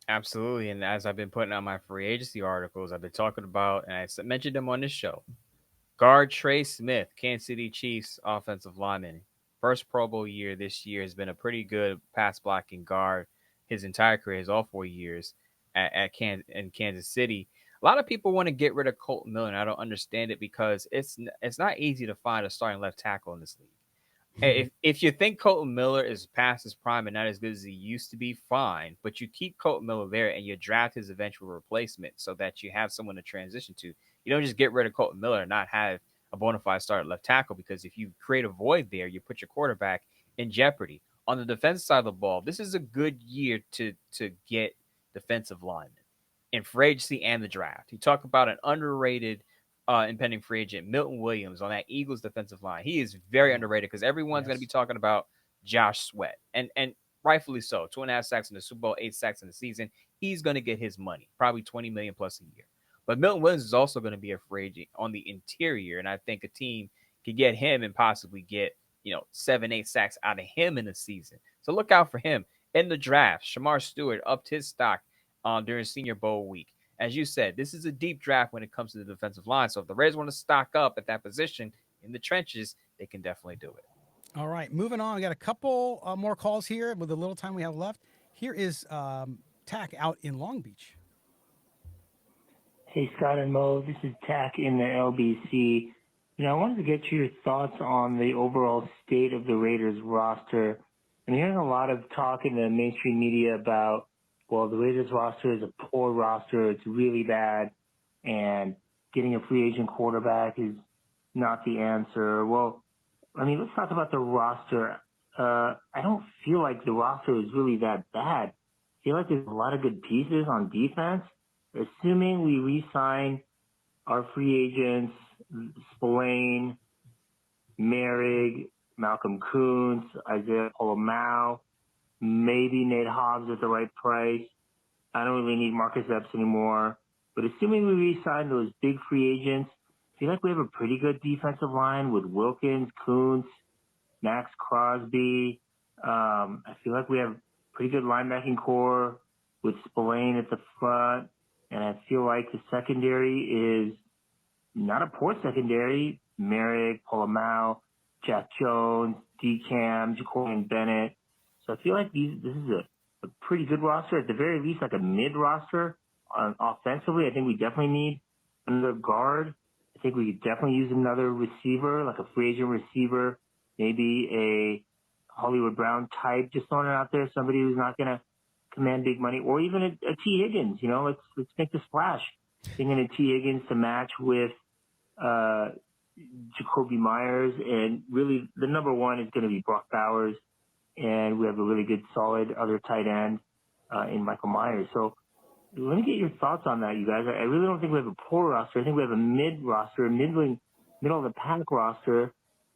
S2: Absolutely. And as I've been putting out my free agency articles, I've been talking about, and I mentioned them on this show, guard Trey Smith, Kansas City Chiefs offensive lineman. First Pro Bowl year this year, has been a pretty good pass blocking guard his entire career, his all 4 years in Kansas City. A lot of people want to get rid of Colton Miller, and I don't understand it because it's not easy to find a starting left tackle in this league. If you think Colton Miller is past his prime and not as good as he used to be, fine. But you keep Colton Miller there and you draft his eventual replacement so that you have someone to transition to. You don't just get rid of Colton Miller and not have a bona fide starting left tackle, because if you create a void there, you put your quarterback in jeopardy. On the defensive side of the ball, this is a good year to get defensive linemen in free agency and the draft. You talk about an underrated impending free agent, Milton Williams, on that Eagles defensive line. He is very underrated because everyone's going to be talking about Josh Sweat, and rightfully so. 2.5 sacks in the Super Bowl, 8 sacks in the season. He's going to get his money, probably $20 million plus a year. But Milton Williams is also going to be a free agent on the interior, and I think a team could get him and possibly get 7-8 sacks out of him in a season. So look out for him. In the draft, Shamar Stewart upped his stock during Senior Bowl week. As you said, this is a deep draft when it comes to the defensive line. So if the Raiders want to stock up at that position in the trenches, they can definitely do it.
S1: All right, moving on. We got a couple more calls here with the little time we have left. Here is Tack out in Long Beach.
S11: Hey, Scott and Moe, this is Tack in the LBC. I wanted to get your thoughts on the overall state of the Raiders roster. I'm hearing a lot of talk in the mainstream media about, well, the Raiders roster is a poor roster, it's really bad, and getting a free agent quarterback is not the answer. Well, let's talk about the roster. I don't feel like the roster is really that bad. I feel like there's a lot of good pieces on defense. Assuming we re-sign our free agents, Spillane, Merrig, Malcolm Kuntz, Isaiah Polamalu, maybe Nate Hobbs at the right price. I don't really need Marcus Epps anymore. But assuming we re-sign those big free agents, I feel like we have a pretty good defensive line with Wilkins, Kuntz, Max Crosby. I feel like we have pretty good linebacking core with Spillane at the front. And I feel like the secondary is not a poor secondary. Merrick, Polamalu, Jack Jones, DCAM, Jacorian Bennett. So I feel like this is a pretty good roster. At the very least, like a mid roster. Offensively, I think we definitely need another guard. I think we could definitely use another receiver, like a free agent receiver, maybe a Hollywood Brown type, just throwing it out there, somebody who's not going to command big money, or even a T. Higgins. Let's make the splash. Thinking a T. Higgins to match with Jacoby Myers, and really the number one is going to be Brock Bowers, and we have a really good, solid other tight end in Michael Myers. So let me get your thoughts on that, you guys. I really don't think we have a poor roster. I think we have a mid roster, a middle of the pack roster,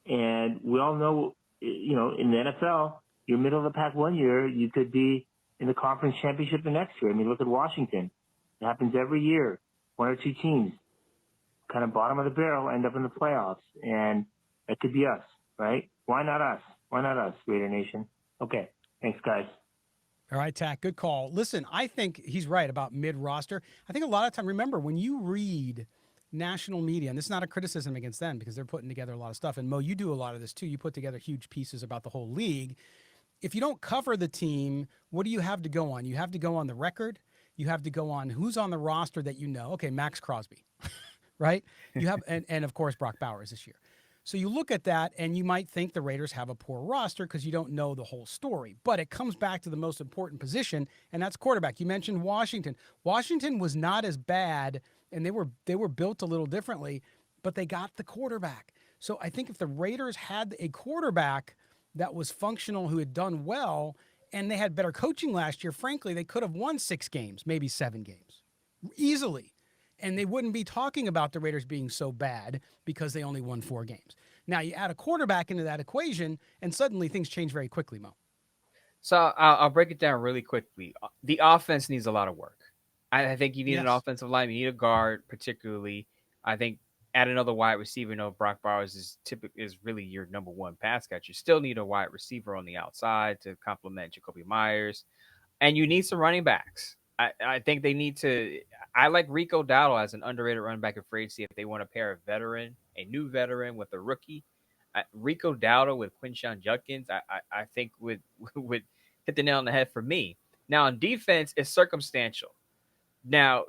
S11: and we all know, in the NFL, you're middle of the pack one year, you could be in the conference championship the next year. Look at Washington. It happens every year. One or two teams, kind of bottom of the barrel, end up in the playoffs. And that could be us, right? Why not us? Why not us, Raider Nation? Okay. Thanks, guys.
S1: All right, Tack, good call. Listen, I think he's right about mid-roster. I think a lot of time, remember, when you read national media, and this is not a criticism against them because they're putting together a lot of stuff, and Mo, you do a lot of this too. You put together huge pieces about the whole league. If you don't cover the team, what do you have to go on? You have to go on the record. You have to go on who's on the roster that you know. Okay, Max Crosby, right? You have, and of course, Brock Bowers this year. So you look at that and you might think the Raiders have a poor roster because you don't know the whole story. But it comes back to the most important position, and that's quarterback. You mentioned Washington. Washington was not as bad, and they were built a little differently, but they got the quarterback. So I think if the Raiders had a quarterback that was functional, who had done well, and they had better coaching last year, frankly, they could have won 6 games, maybe 7 games easily. And they wouldn't be talking about the Raiders being so bad because they only won 4 games. Now you add a quarterback into that equation, and suddenly things change very quickly, Mo.
S2: So I'll break it down really quickly. The offense needs a lot of work. I think you need an offensive line. You need a guard, particularly. I think add another wide receiver. Brock Bowers is really your number one pass catcher. You still need a wide receiver on the outside to complement Jacoby Myers, and you need some running backs. I think they need to. I like Rico Dowdle as an underrated running back in free agency if they want to pair a new veteran with a rookie. Rico Dowdle with Quinshon Judkins, I think would hit the nail on the head for me. Now on defense, it's circumstantial. Now,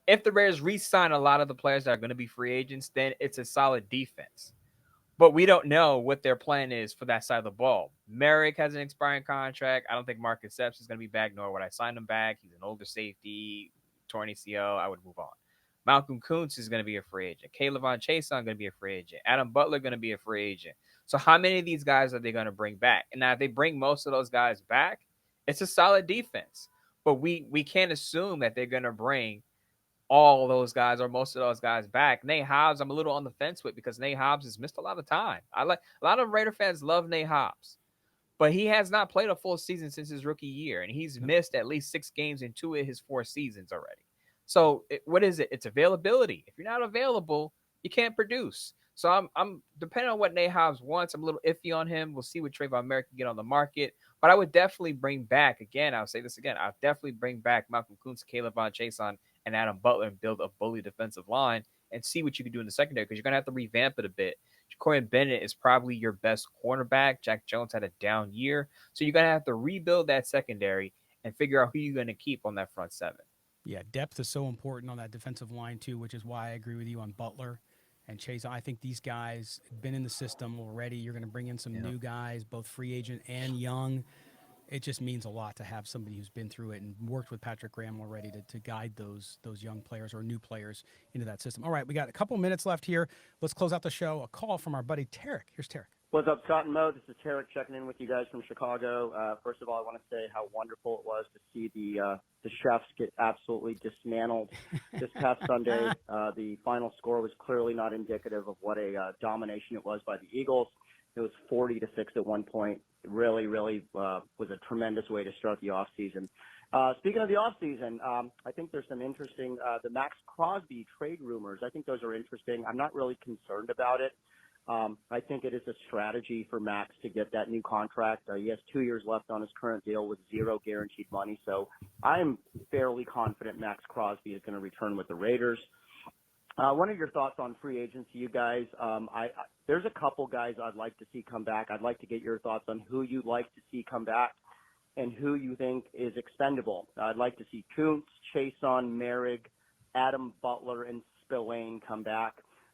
S2: if the Raiders re-sign a lot of the players that are going to be free agents, then it's a solid defense. But we don't know what their plan is for that side of the ball. Merrick has an expiring contract. I don't think Marcus Epps is going to be back, nor would I sign him back. He's an older safety, torn ACL. I would move on. Malcolm Kuntz is going to be a free agent. Kayvon Chaisson going to be a free agent. Adam Butler going to be a free agent. So how many of these guys are they going to bring back? And now if they bring most of those guys back, it's a solid defense. But we can't assume that they're going to bring all those guys or most of those guys back. Nate Hobbs, I'm a little on the fence with because Nate Hobbs has missed a lot of time. A lot of Raider fans love Nate Hobbs, but he has not played a full season since his rookie year, and he's missed at least 6 games in 2 of his 4 seasons already. So what is it? It's availability. If you're not available, you can't produce. So I'm depending on what Nate Hobbs wants. I'm a little iffy on him. We'll see what Trayvon Merrick can get on the market. But I would definitely bring back, again, I'll say this again, I'll definitely bring back Malcolm Kuntz, Kayvon Chaisson, and Adam Butler and build a bully defensive line and see what you can do in the secondary because you're going to have to revamp it a bit. Corey Bennett is probably your best cornerback. Jack Jones had a down year. So you're going to have to rebuild that secondary and figure out who you're going to keep on that front seven.
S1: Yeah, depth is so important on that defensive line, too, which is why I agree with you on Butler and Chase. I think these guys have been in the system already. You're going to bring in some new guys, both free agent and young. It just means a lot to have somebody who's been through it and worked with Patrick Graham already to guide those young players or new players into that system. All right, we got a couple minutes left here. Let's close out the show. A call from our buddy Tarek. Here's Tarek.
S12: What's up, Scott and Moe? This is Tarek checking in with you guys from Chicago. First of all, I want to say how wonderful it was to see the Chefs get absolutely dismantled this past Sunday. The final score was clearly not indicative of what a domination it was by the Eagles. It was 40-6 at one point. It really was a tremendous way to start the offseason. Speaking of the offseason, I think there's some interesting the Max Crosby trade rumors. I think those are interesting. I'm not really concerned about it. I think it is a strategy for Max to get that new contract. He has 2 years left on his current deal with zero guaranteed money. So I'm fairly confident Max Crosby is going to return with the Raiders. What are your thoughts on free agency, you guys? There's a couple guys I'd like to see come back. I'd like to get your thoughts on who you'd like to see come back and who you think is expendable. I'd like to see Kuntz, Chason, Merrick, Adam Butler, and Spillane come back.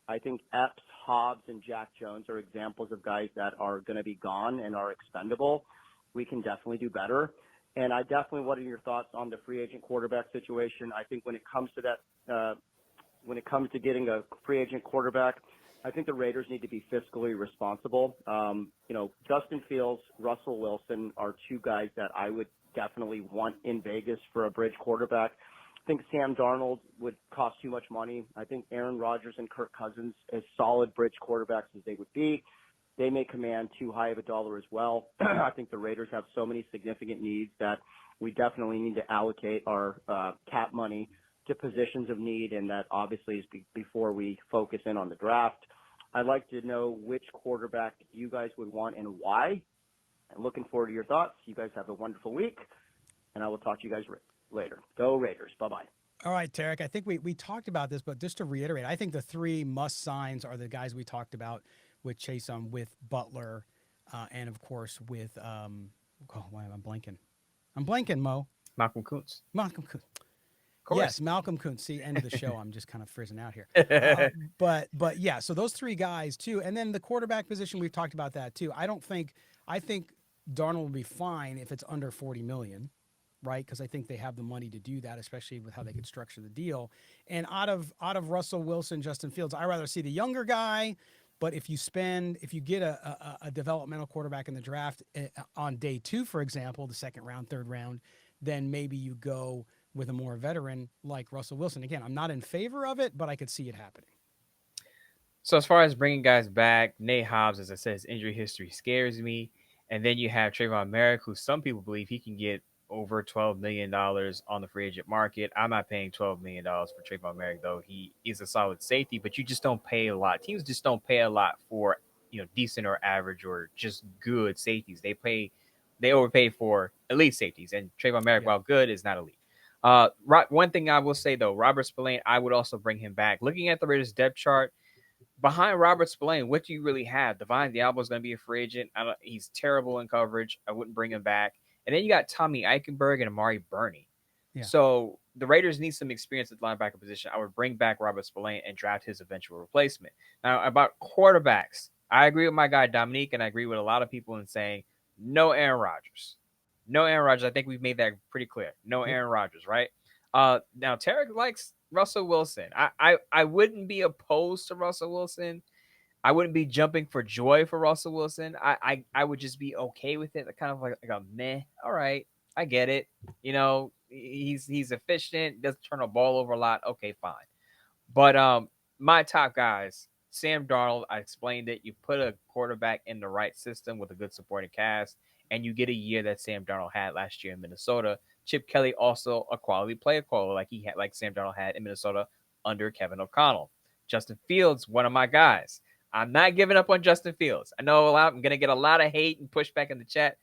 S12: I think Epps, Hobbs, and Jack Jones are examples of guys that are going to be gone and are expendable. We can definitely do better. And what are your thoughts on the free agent quarterback situation? I think when it comes to that, when it comes to getting a free agent quarterback, I think the Raiders need to be fiscally responsible. Justin Fields, Russell Wilson are two guys that I would definitely want in Vegas for a bridge quarterback. I think Sam Darnold would cost too much money. I think Aaron Rodgers and Kirk Cousins, as solid bridge quarterbacks as they would be, they may command too high of a dollar as well. I think the Raiders have so many significant needs that we definitely need to allocate our cap money to positions of need, and that obviously is before we focus in on the draft. I'd like to know which quarterback you guys would want and why. I'm looking forward to your thoughts. You guys have a wonderful week, and I will talk to you guys later. Go Raiders. Bye-bye.
S1: All right, Tarek, I think we talked about this, but just to reiterate, I think the three must-signs are the guys we talked about with Chason, with Butler, and, of course, with why am I blanking? I'm blanking, Mo.
S2: Malcolm Kuntz.
S1: Yes, Malcolm Kuntz. See, end of the show, I'm just kind of frizzing out here. But yeah, so those three guys, too. And then the quarterback position, we've talked about that, too. I think Darnold will be fine if it's under $40 million. Right, because I think they have the money to do that, especially with how they could structure the deal. And out of Russell Wilson, Justin Fields, I'd rather see the younger guy. But if you get a developmental quarterback in the draft on day 2, for example, the second round, third round, then maybe you go with a more veteran like Russell Wilson. Again, I'm not in favor of it, but I could see it happening.
S2: So as far as bringing guys back, Nate Hobbs, as I said, his injury history scares me. And then you have Trayvon Merrick, who some people believe he can get over $12 million on the free agent market. I'm not paying $12 million for Trayvon Merrick, though. He is a solid safety, but you just don't pay a lot. Teams just don't pay a lot for, decent or average or just good safeties. They overpay for elite safeties, and Trayvon Merrick, while good, is not elite. One thing I will say, though, Robert Spillane, I would also bring him back. Looking at the Raiders depth chart, behind Robert Spillane, what do you really have? Divine Diablo is going to be a free agent. He's terrible in coverage. I wouldn't bring him back. And then you got Tommy Eichenberg and Amari Burney. Yeah. So the Raiders need some experience at the linebacker position. I would bring back Robert Spillane and draft his eventual replacement. Now, about quarterbacks, I agree with my guy Dominique, and I agree with a lot of people in saying no Aaron Rodgers. No Aaron Rodgers. I think we've made that pretty clear. No Aaron Rodgers, right? Now, Tarek likes Russell Wilson. I wouldn't be opposed to Russell Wilson. I wouldn't be jumping for joy for Russell Wilson. I would just be okay with it. Kind of like a meh. All right, I get it. He's efficient. Doesn't turn the ball over a lot. Okay, fine. But my top guys, Sam Darnold. I explained it. You put a quarterback in the right system with a good supporting cast, and you get a year that Sam Darnold had last year in Minnesota. Chip Kelly also a quality player caller like Sam Darnold had in Minnesota under Kevin O'Connell. Justin Fields, one of my guys. I'm not giving up on Justin Fields. I know I'm going to get a lot of hate and pushback in the chat.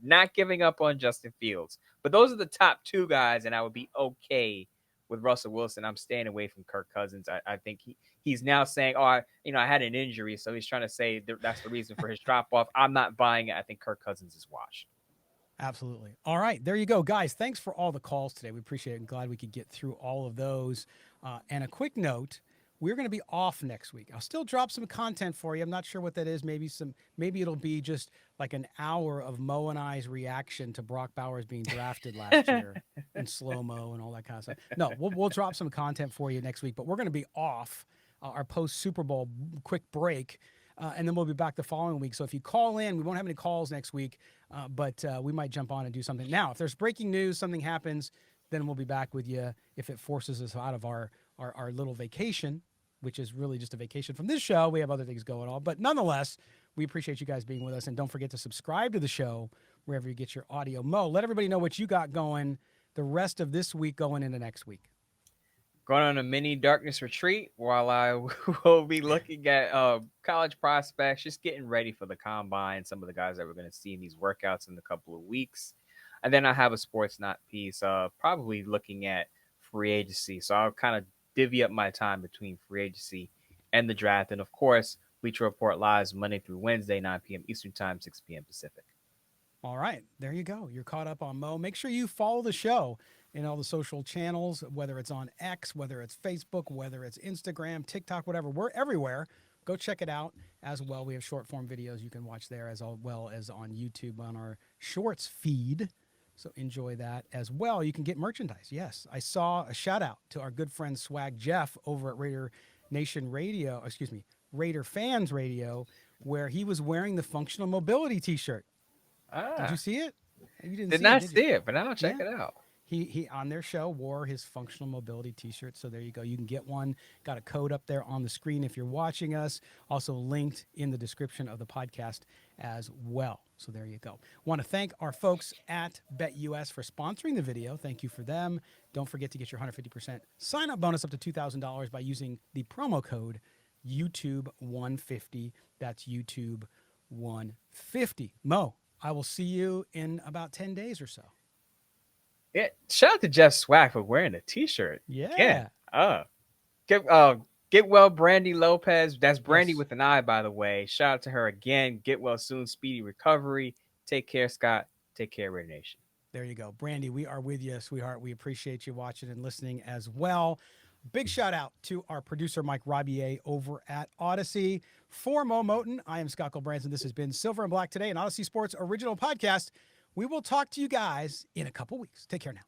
S2: Not giving up on Justin Fields. But those are the top 2 guys, and I would be okay with Russell Wilson, I'm staying away from Kirk Cousins. I think he's now saying, oh, I had an injury. So he's trying to say that's the reason for his drop off. I'm not buying it. I think Kirk Cousins is washed.
S1: Absolutely. All right, there you go, guys. Thanks for all the calls today. We appreciate it. I'm glad we could get through all of those. And a quick note, we're going to be off next week. I'll still drop some content for you. I'm not sure what that is. Maybe it'll be just like an hour of Mo and I's reaction to Brock Bowers being drafted last year in slow-mo and all that kind of stuff. No, we'll drop some content for you next week, but we're going to be off our post-Super Bowl quick break. And then we'll be back the following week. So if you call in, we won't have any calls next week, but we might jump on and do something. Now, if there's breaking news, something happens, then we'll be back with you if it forces us out of our little vacation, which is really just a vacation from this show. We have other things going on. But nonetheless, we appreciate you guys being with us. And don't forget to subscribe to the show wherever you get your audio. Mo, let everybody know what you got going the rest of this week going into next week.
S2: Going on a mini darkness retreat while I will be looking at college prospects, just getting ready for the combine, some of the guys that we're going to see in these workouts in a couple of weeks. And then I have a sports knot piece, probably looking at free agency. So I'll kind of divvy up my time between free agency and the draft. And of course, Bleacher Report lives Monday through Wednesday, 9 p.m. Eastern Time, 6 p.m. Pacific.
S1: All right, there you go. You're caught up on Mo. Make sure you follow the show in all the social channels, whether it's on X, whether it's Facebook, whether it's Instagram, TikTok, whatever. We're everywhere. Go check it out as well. We have short form videos you can watch there as well as on YouTube on our Shorts feed. So enjoy that as well. You can get merchandise. Yes, I saw a shout out to our good friend Swag Jeff over at Raider Nation Radio, Raider Fans Radio, where he was wearing the Functional Mobility t-shirt. Did you see it? You
S2: did not see it, but I'll check it out.
S1: He on their show wore his Functional Mobility t-shirt. So there you go. You can get one. Got a code up there on the screen if you're watching us. Also linked in the description of the podcast as well. So there you go. Want to thank our folks at BetUS for sponsoring the video. Thank you for them. Don't forget to get your 150% sign-up bonus up to $2,000 by using the promo code YouTube150. That's YouTube150. Mo, I will see you in about 10 days or so.
S2: Yeah, shout out to Jeff Swag for wearing a t-shirt.
S1: Yeah.
S2: Get well, Brandy Lopez. That's Brandy with an I, by the way. Shout out to her again. Get well soon. Speedy recovery. Take care, Scott. Take care, Raider Nation.
S1: There you go. Brandy, we are with you, sweetheart. We appreciate you watching and listening as well. Big shout out to our producer, Mike Robier, over at Odyssey. For Mo Moten, I am Scott Branson. This has been Silver and Black Today, an Odyssey Sports original podcast. We will talk to you guys in a couple weeks. Take care now.